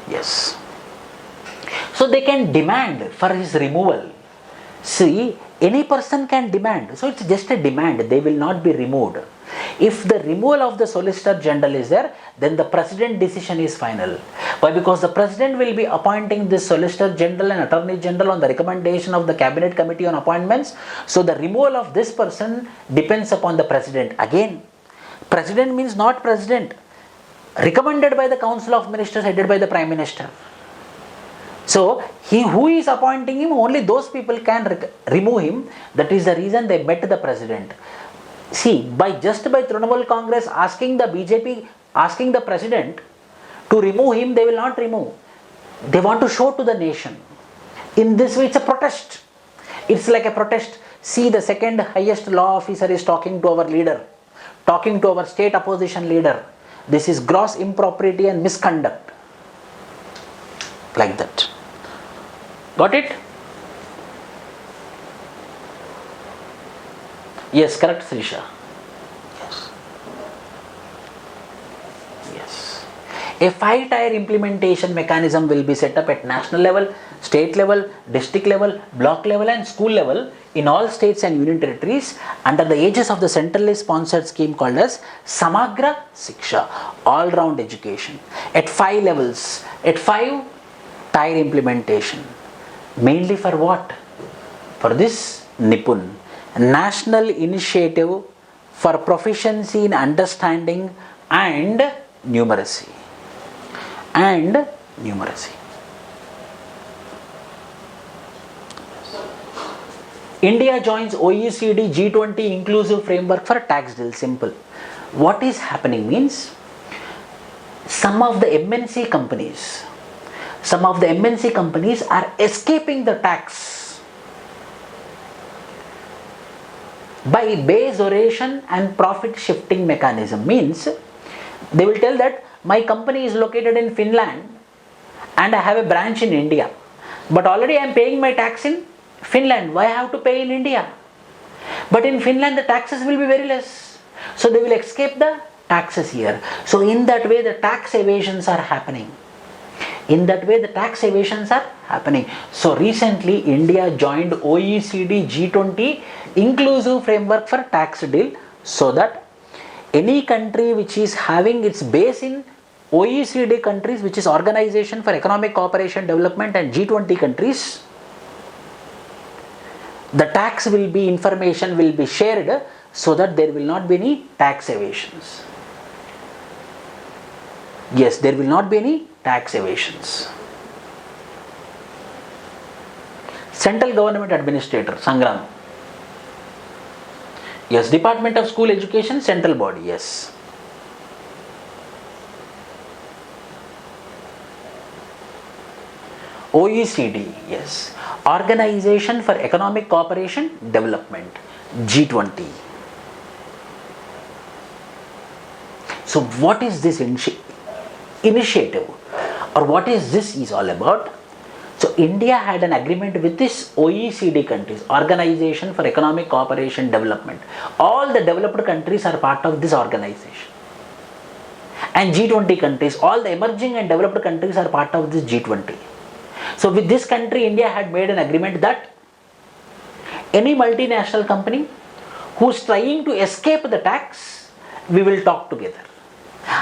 Yes. So they can demand for his removal. See, any person can demand. So it's just a demand. They will not be removed. If the removal of the Solicitor General is there, then the President decision is final. Why? Because the President will be appointing the Solicitor General and Attorney General on the recommendation of the Cabinet Committee on Appointments. So the removal of this person depends upon the President. Again, President means not President. recommended by the Council of Ministers headed by the Prime Minister. So, he who is appointing him, only those people can remove him. That is the reason they met the President. See, by Trinamool Congress asking the BJP, asking the President to remove him, they will not remove. They want to show to the nation. In this way, it's a protest. It's like a protest. See, the second highest law officer is talking to our leader, talking to our state opposition leader. This is gross impropriety and misconduct. Like that. Got it? Yes, correct, Srisha. Yes. Yes. A 5-tier implementation mechanism will be set up at national level, state level, district level, block level and school level in all states and union territories under the aegis of the centrally sponsored scheme called as Samagra Shiksha, all-round education. At 5 levels, at 5-tier implementation. Mainly for what? For this Nippon, National Initiative for Proficiency in Understanding and Numeracy. India joins OECD G20 Inclusive Framework for Tax Deal. Simple. What is happening means, some of the MNC companies are escaping the tax by base erosion and profit shifting mechanism. Means they will tell that my company is located in Finland and I have a branch in India, but already I am paying my tax in Finland. Why I have to pay in India? But in Finland the taxes will be very less, so they will escape the taxes here. So in that way the tax evasions are happening. So recently India joined OECD G20 Inclusive Framework for Tax Deal, so that any country which is having its base in OECD countries, which is Organization for Economic Cooperation Development, and G20 countries, the tax will be, information will be shared, so that there will not be any tax evasions. Yes, there will not be any tax evasions. Central Government Administrator, Sangram. Yes, Department of School Education, central body, yes. OECD, yes. Organization for Economic Cooperation Development, G20. So what is this initiative, or what is this is all about? So India had an agreement with this OECD countries, Organization for Economic Cooperation Development. All the developed countries are part of this organization. And G20 countries, all the emerging and developed countries are part of this G20. So with this country, India had made an agreement that any multinational company who is trying to escape the tax, we will talk together.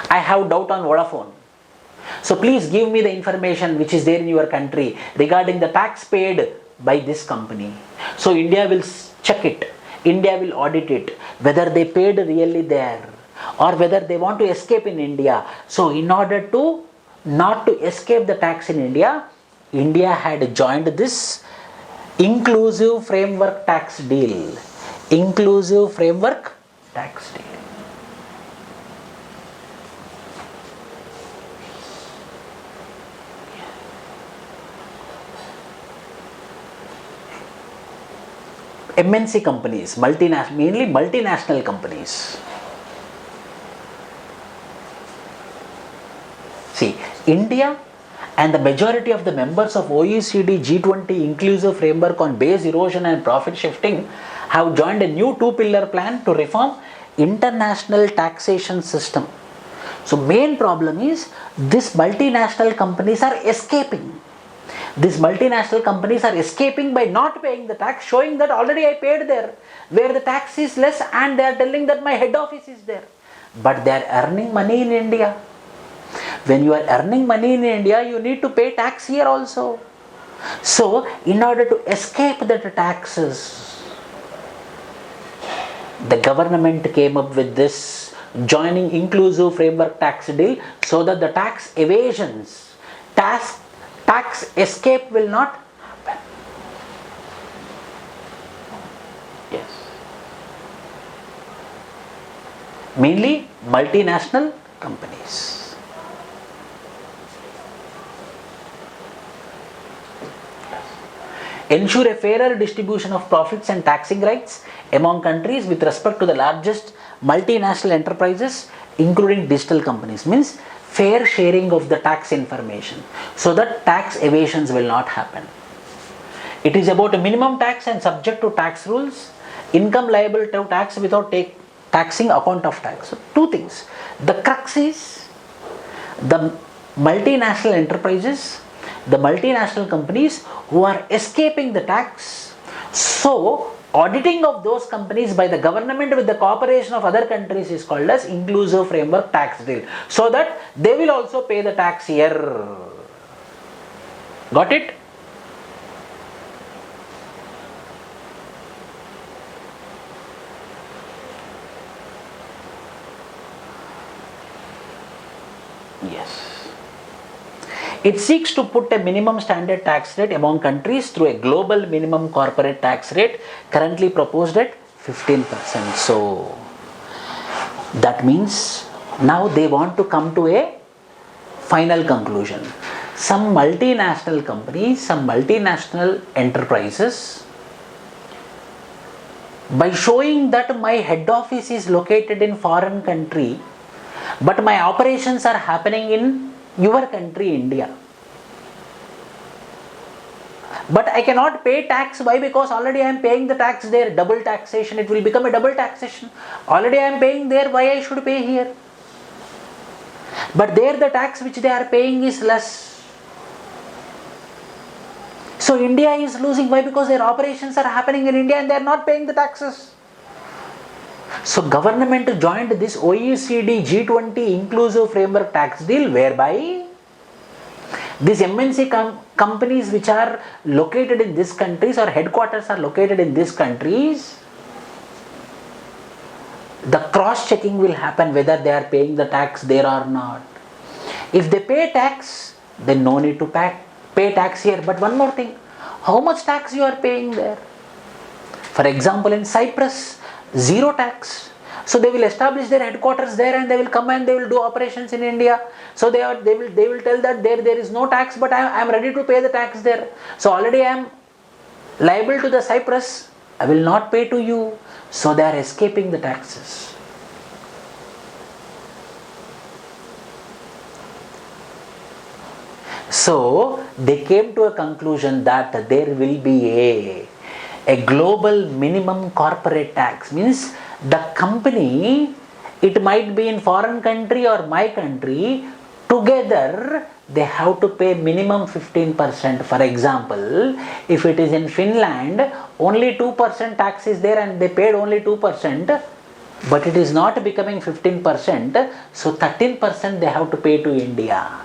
I have doubt on Vodafone. So please give me the information which is there in your country regarding the tax paid by this company. So India will check it. India will audit it, whether they paid really there or whether they want to escape in India. So in order to not to escape the tax in India, India had joined this Inclusive Framework Tax Deal. Inclusive Framework Tax Deal. MNC companies, mainly multinational companies. See, India and the majority of the members of OECD G20 Inclusive Framework on Base Erosion and Profit Shifting have joined a new two-pillar plan to reform international taxation system. So main problem is these multinational companies are escaping. These multinational companies are escaping by not paying the tax, showing that already I paid there, where the tax is less, and they are telling that my head office is there. But they are earning money in India. When you are earning money in India, you need to pay tax here also. So, in order to escape the taxes, the government came up with this joining inclusive framework tax deal so that the tax evasions, tax escape will not happen. Yes. Mainly multinational companies. Ensure a fairer distribution of profits and taxing rights among countries with respect to the largest multinational enterprises, including digital companies. Means fair sharing of the tax information so that tax evasions will not happen. It is about a minimum tax and subject to tax rules, income liable to tax without taxing account of tax. So two things. The crux is the multinational enterprises, the multinational companies who are escaping the tax. So auditing of those companies by the government with the cooperation of other countries is called as inclusive framework tax deal, so that they will also pay the tax here. Got it? Yes. It seeks to put a minimum standard tax rate among countries through a global minimum corporate tax rate currently proposed at 15%. So that means now they want to come to a final conclusion. Some multinational companies, some multinational enterprises, by showing that my head office is located in foreign country, but my operations are happening in your country, India. But I cannot pay tax. Why? Because already I am paying the tax there. Double taxation. It will become a double taxation. Already I am paying there. Why I should pay here? But there the tax which they are paying is less. So India is losing. Why? Because their operations are happening in India and they are not paying the taxes. So government joined this OECD G20 inclusive framework tax deal, whereby these MNC companies which are located in these countries or headquarters are located in these countries, the cross checking will happen whether they are paying the tax there or not. If they pay tax, then no need to pay tax here. But one more thing, how much tax you are paying there? For example, in Cyprus, zero tax. So they will establish their headquarters there and they will come and they will do operations in India. So they will tell that there is no tax, but I am ready to pay the tax there. So already I am liable to the Cyprus. I will not pay to you. So they are escaping the taxes. So they came to a conclusion that there will be a global minimum corporate tax. Means the company, it might be in foreign country or my country, together they have to pay minimum 15%. For example, if it is in Finland, only 2% tax is there and they paid only 2%, but it is not becoming 15%, so 13% they have to pay to India.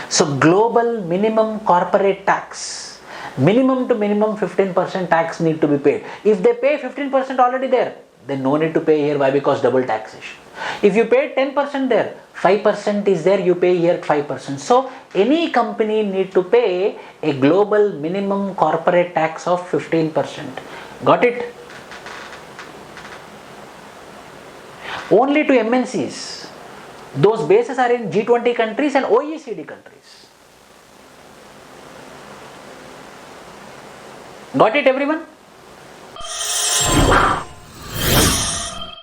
So global minimum corporate tax, minimum to minimum 15% tax need to be paid. If they pay 15% already there, then no need to pay here. Why? Because double taxation. If you pay 10% there, 5% is there, you pay here 5%. So any company need to pay a global minimum corporate tax of 15%. Got it? Only to MNCs. Those bases are in G20 countries and OECD countries. Got it, everyone?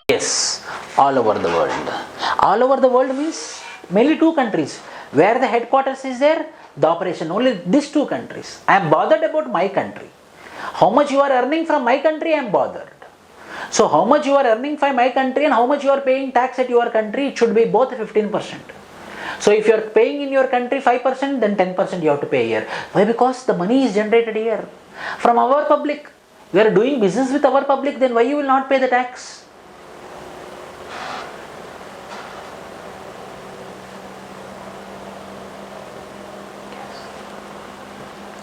Yes, all over the world. All over the world means mainly two countries. Where the headquarters is there, the operation, only these two countries. I am bothered about my country. How much you are earning from my country, I am bothered. So how much you are earning from my country and how much you are paying tax at your country, it should be both 15%. So if you are paying in your country 5%, then 10% you have to pay here. Why? Because the money is generated here. From our public. You are doing business with our public, then why you will not pay the tax?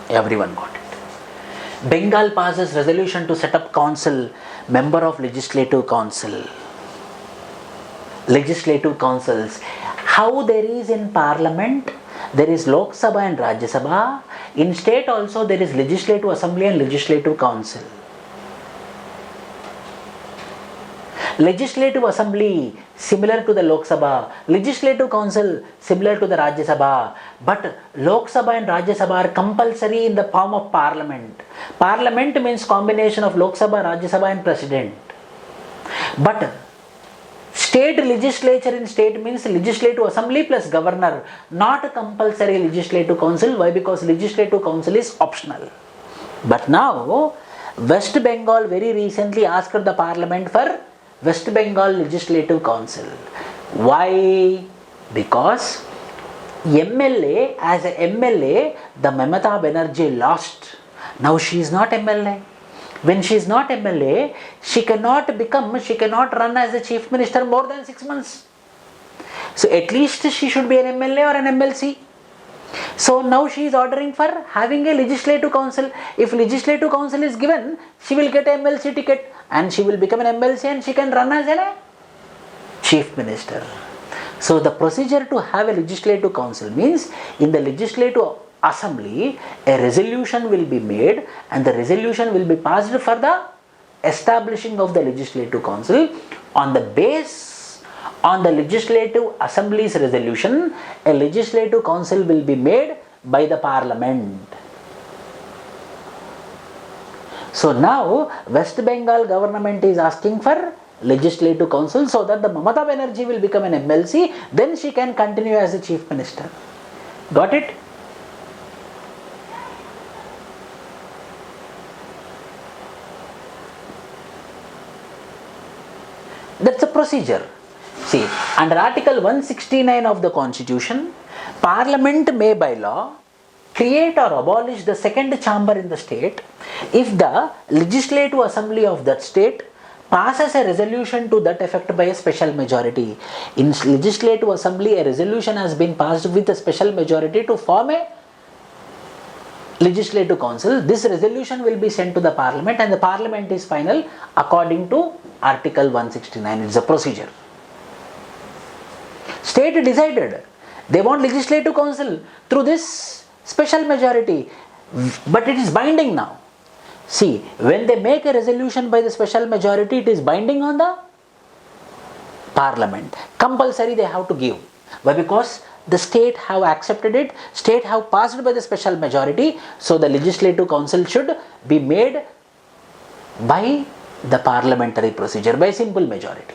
Everyone got it. Bengal passes resolution to set up council, member of legislative council. Legislative councils. How there is in parliament, there is Lok Sabha and Rajya Sabha. In state also there is legislative assembly and legislative council. Legislative assembly similar to the Lok Sabha, legislative council similar to the Rajya Sabha, but Lok Sabha and Rajya Sabha are compulsory in the form of parliament. Parliament means combination of Lok Sabha, Rajya Sabha and president. But state legislature in state means legislative assembly plus governor, not compulsory legislative council. Why? Because legislative council is optional. But now West Bengal very recently asked the parliament for West Bengal Legislative Council. Why? Because MLA, as a MLA, the Mamata Banerjee lost. Now she is not MLA. When she is not MLA, she cannot run as the chief minister more than 6 months. So at least she should be an MLA or an MLC. So now she is ordering for having a legislative council. If legislative council is given, she will get an MLC ticket and she will become an MLC and she can run as a chief minister. So the procedure to have a legislative council means in the legislative assembly a resolution will be made and the resolution will be passed for the establishing of the legislative council. On the base on the legislative assembly's resolution, a legislative council will be made by the parliament. So now West Bengal government is asking for legislative council so that the Mamata Banerjee will become an MLC, then she can continue as the chief minister. Got it? That's the procedure. See, under Article 169 of the Constitution, Parliament may by law create or abolish the second chamber in the state if the legislative assembly of that state passes a resolution to that effect by a special majority. In legislative assembly, a resolution has been passed with a special majority to form a legislative council. This resolution will be sent to the parliament and the parliament is final according to Article 169. It's a procedure. State decided they want legislative council through this special majority, but it is binding now. See, when they make a resolution by the special majority, it is binding on the parliament. Compulsory they have to give. Why? Because the state have accepted it, state have passed by the special majority, so the legislative council should be made by the parliamentary procedure, by simple majority.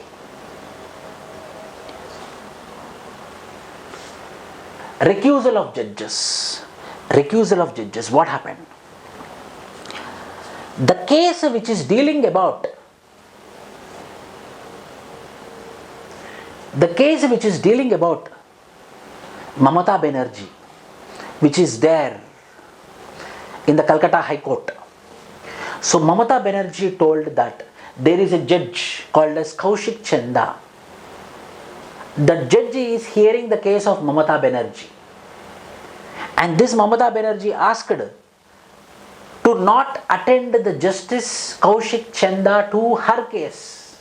Recusal of judges. Recusal of judges. What happened? The case which is dealing about Mamata Banerjee, which is there in the Calcutta High Court. So Mamata Banerjee told that there is a judge called as Kaushik Chanda. The judge is hearing the case of Mamata Banerjee. And this Mamata Banerjee asked to not attend the Justice Kaushik Chanda to her case.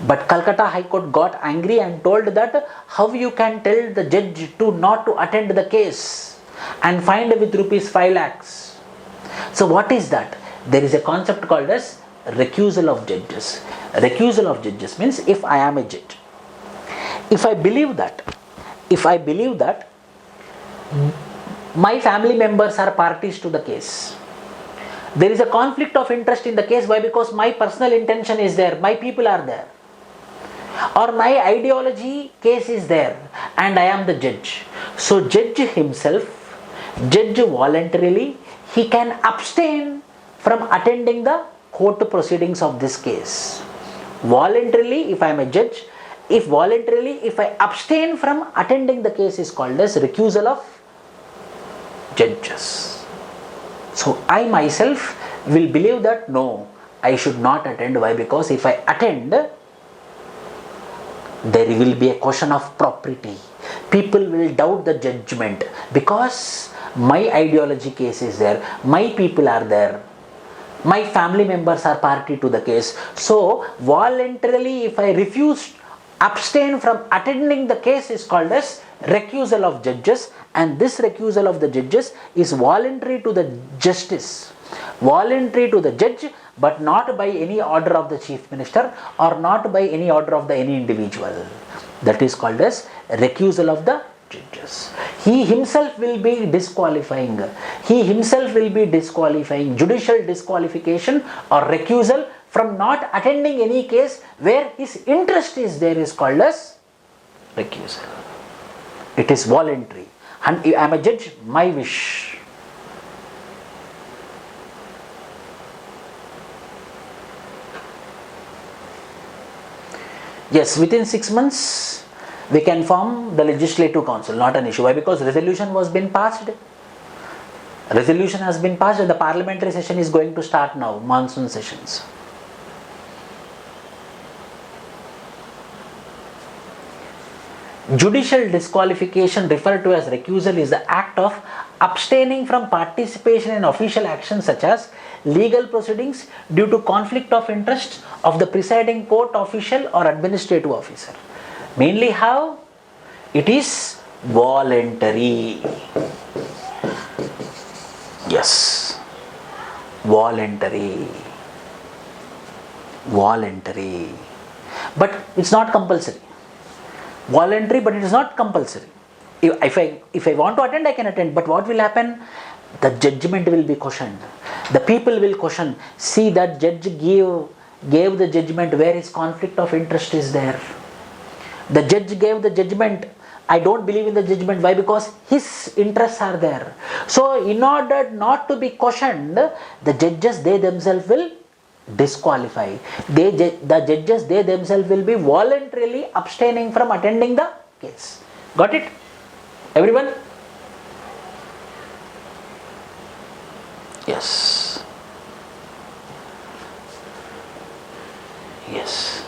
But Calcutta High Court got angry and told that how you can tell the judge to not to attend the case and fined with rupees 5 lakhs. So what is that? There is a concept called as recusal of judges. Recusal of judges means if I am a judge, if I believe that my family members are parties to the case, there is a conflict of interest in the case. Why? Because my personal intention is there, my people are there, or my ideology case is there and I am the judge. So judge voluntarily, he can abstain from attending the court proceedings of this case. Voluntarily, if I am a judge, if I abstain from attending the case is called as recusal of judges. So I myself will believe that no, I should not attend. Why? Because if I attend, there will be a question of propriety. People will doubt the judgment because my ideology case is there, my people are there, my family members are party to the case. So voluntarily if I refuse, abstain from attending the case is called as recusal of judges, and this recusal of the judges is voluntary to the justice, voluntary to the judge, but not by any order of the chief minister or not by any order of the any individual. That is called as recusal of the judges. He himself will be disqualifying. He himself will be disqualifying. Judicial disqualification or recusal from not attending any case where his interest is there is called as recusal. It is voluntary. And I am a judge, my wish. Yes, within 6 months we can form the legislative council, not an issue. Why? Because resolution was been passed. Resolution has been passed and the parliamentary session is going to start now, monsoon sessions. Judicial disqualification, referred to as recusal, is the act of abstaining from participation in official actions such as legal proceedings due to conflict of interest of the presiding court official or administrative officer. Mainly how? It is voluntary. Yes, voluntary. Voluntary. But it's not compulsory. Voluntary, but it is not compulsory. If I want to attend, I can attend. But what will happen? The judgment will be questioned. The people will question. See, that judge gave the judgment where his conflict of interest is there. The judge gave the judgment. I don't believe in the judgment. Why? Because his interests are there. So, in order not to be questioned, the judges, they themselves will disqualify. The judges, they themselves will be voluntarily abstaining from attending the case. Got it? Everyone? Yes. Yes.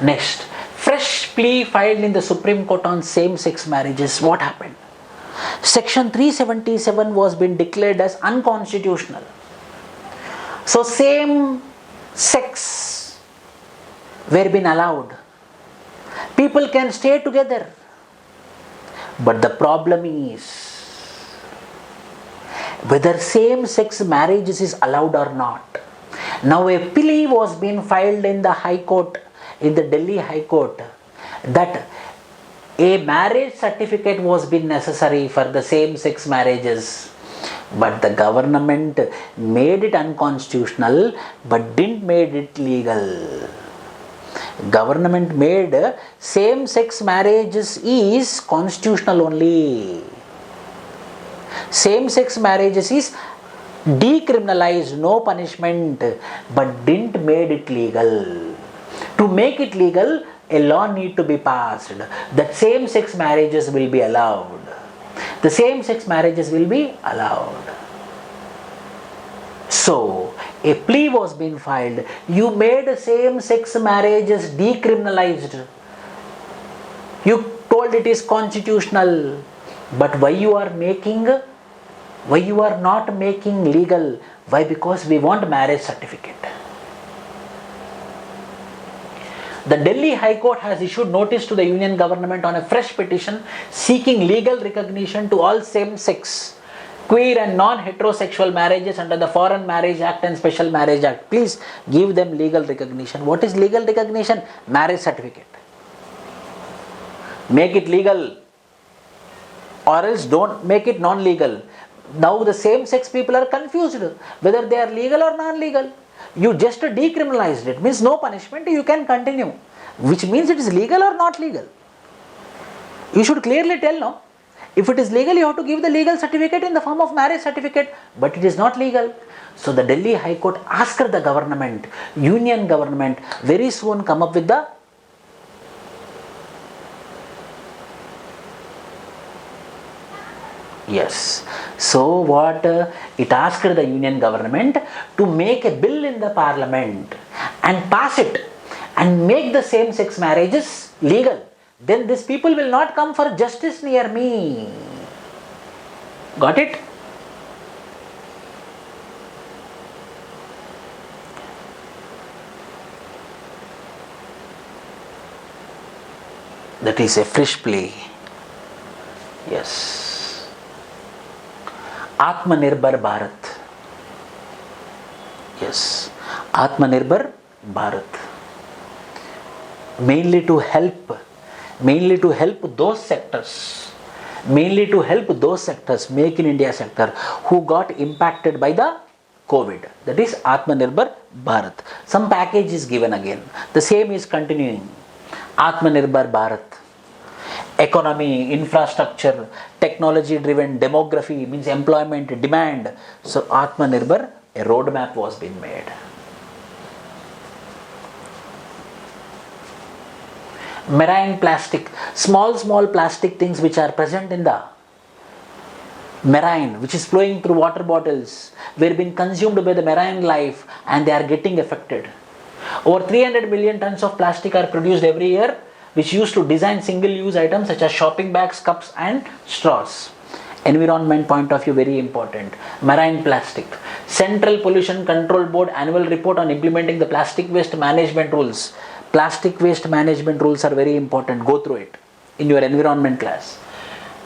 Next, fresh plea filed in the Supreme Court on same-sex marriages. What happened? Section 377 was been declared as unconstitutional. So same sex were been allowed. People can stay together. But the problem is whether same sex marriages is allowed or not. Now a plea was being filed in the High Court, in the Delhi High Court, that a marriage certificate was been necessary for the same sex marriages. But the government made it unconstitutional but didn't made it legal. Government made same-sex marriages is constitutional only. Same-sex marriages is decriminalized, no punishment, but didn't made it legal. To make it legal, a law need to be passed that same-sex marriages will be allowed. The same-sex marriages will be allowed. So, a plea was being filed. You made same-sex marriages decriminalized. You told it is constitutional. But why you are not making legal? Why? Because we want marriage certificate. The Delhi High Court has issued notice to the Union Government on a fresh petition seeking legal recognition to all same-sex, queer and non-heterosexual marriages under the Foreign Marriage Act and Special Marriage Act. Please give them legal recognition. What is legal recognition? Marriage certificate. Make it legal, or else don't make it non-legal. Now the same-sex people are confused whether they are legal or non-legal. You just decriminalized it, means no punishment, you can continue, which means it is legal or not legal. You should clearly tell, no? If it is legal, you have to give the legal certificate in the form of marriage certificate, but it is not legal. So the Delhi High Court asked the government, Union Government, very soon come up with the yes. So what it asked the Union Government to make a bill in the Parliament and pass it and make the same-sex marriages legal. Then these people will not come for justice near me. Got it? That is a fresh play. Yes. Atmanirbhar Bharat. Yes. Atmanirbhar Bharat. Mainly to help those sectors, Make in India sector, who got impacted by the COVID. That is Atmanirbhar Bharat. Some package is given again. The same is continuing. Atmanirbhar Bharat. Economy, infrastructure, technology driven, demography, means employment, demand. So Atmanirbhar, a roadmap was being made. Marine plastic, small plastic things which are present in the marine, which is flowing through water bottles, were being consumed by the marine life and they are getting affected. Over 300 million tons of plastic are produced every year, which used to design single-use items such as shopping bags, cups and straws. Environment point of view, very important. Marine plastic. Central Pollution Control Board annual report on implementing the plastic waste management rules. Plastic waste management rules are very important. Go through it in your environment class.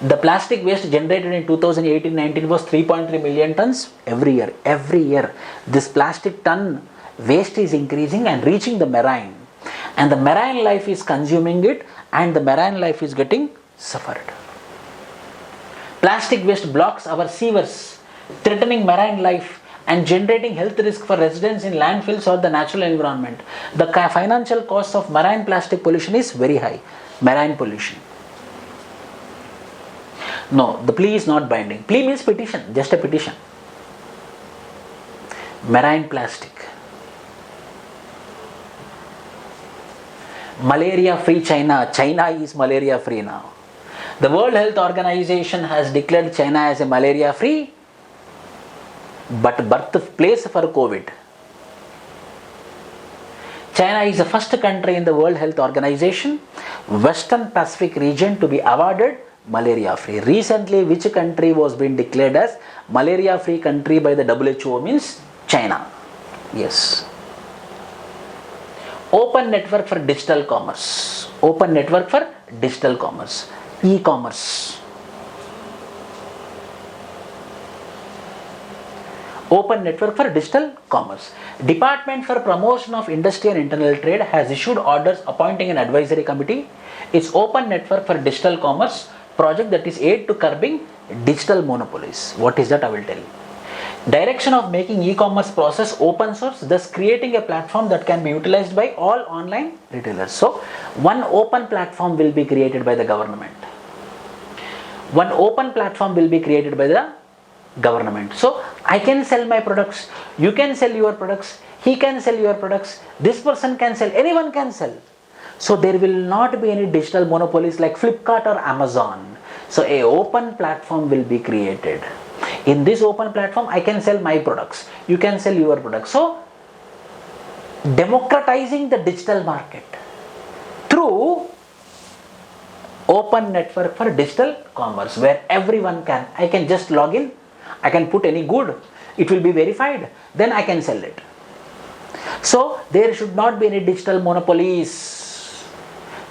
The plastic waste generated in 2018-19 was 3.3 million tons every year. Every year, this plastic ton waste is increasing and reaching the marine. And the marine life is consuming it and the marine life is getting suffered. Plastic waste blocks our sewers, threatening marine life and generating health risk for residents in landfills or the natural environment. The financial cost of marine plastic pollution is very high. Marine pollution. No, the plea is not binding. Plea means petition, just a petition. Marine plastic. Malaria free China. China is malaria free now. The World Health Organization has declared China as a malaria free but birthplace for COVID. China is the first country in the World Health Organization, Western Pacific region, to be awarded malaria free. Recently, which country was being declared as malaria free country by the WHO? Means China. Yes. Open network for digital commerce. Open network for digital commerce. E-commerce. Open network for digital commerce. Department for Promotion of Industry and Internal Trade has issued orders appointing an advisory committee. It's open network for digital commerce project that is aid to curbing digital monopolies. What is that? I will tell you. Direction of making e-commerce process open source, thus creating a platform that can be utilized by all online retailers. So, one open platform will be created by the government. One open platform will be created by the government. So, I can sell my products, you can sell your products, he can sell your products, this person can sell, anyone can sell. So, there will not be any digital monopolies like Flipkart or Amazon. So, a open platform will be created. In this open platform, I can sell my products, you can sell your products. So, democratizing the digital market through open network for digital commerce, where everyone can, I can just log in, I can put any good, it will be verified, then I can sell it. So, there should not be any digital monopolies.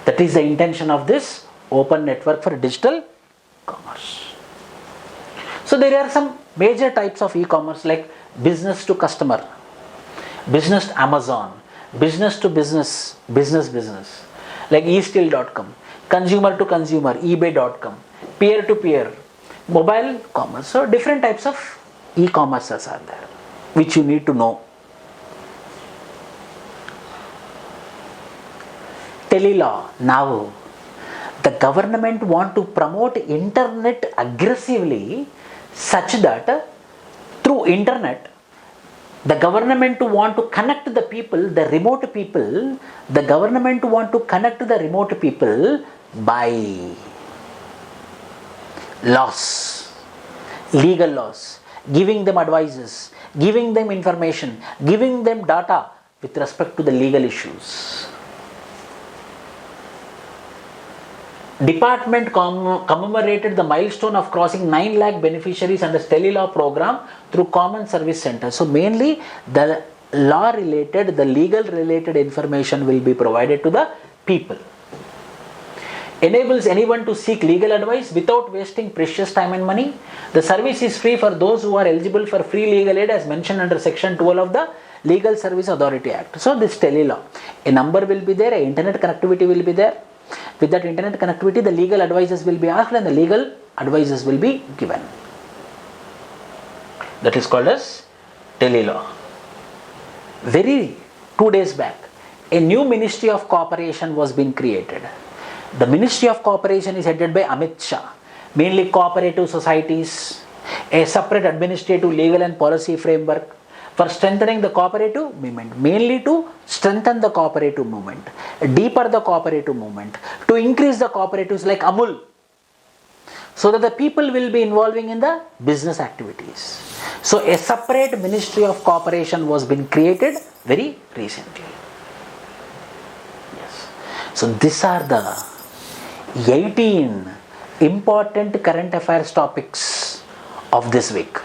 That is the intention of this open network for digital commerce. So, there are some major types of e-commerce like business to customer, business to Amazon, business to business, business, like eSteel.com, consumer to consumer, eBay.com, peer to peer, mobile commerce. So, different types of e-commerces are there, which you need to know. Telelaw. Now, the government want to promote internet aggressively, such that through internet, the government want to connect the people, the remote people, the government want to connect the remote people by laws, legal laws, giving them advices, giving them information, giving them data with respect to the legal issues. Department commemorated the milestone of crossing 9 lakh beneficiaries under Telelaw program through common service centers. So mainly the law related, the legal related information will be provided to the people. Enables anyone to seek legal advice without wasting precious time and money. The service is free for those who are eligible for free legal aid as mentioned under section 12 of the Legal Service Authority Act. So this Telelaw, a number will be there, a internet connectivity will be there. With that internet connectivity, the legal advices will be asked and the legal advices will be given. That is called as Telelaw. 2 days back, a new Ministry of Cooperation was being created. The Ministry of Cooperation is headed by Amit Shah, mainly cooperative societies, a separate administrative, legal and policy framework for strengthening the cooperative movement, mainly to strengthen the cooperative movement, deeper the cooperative movement, to increase the cooperatives like Amul, so that the people will be involving in the business activities. So a separate Ministry of Cooperation was being created very recently. Yes. So these are the 18 important current affairs topics of this week.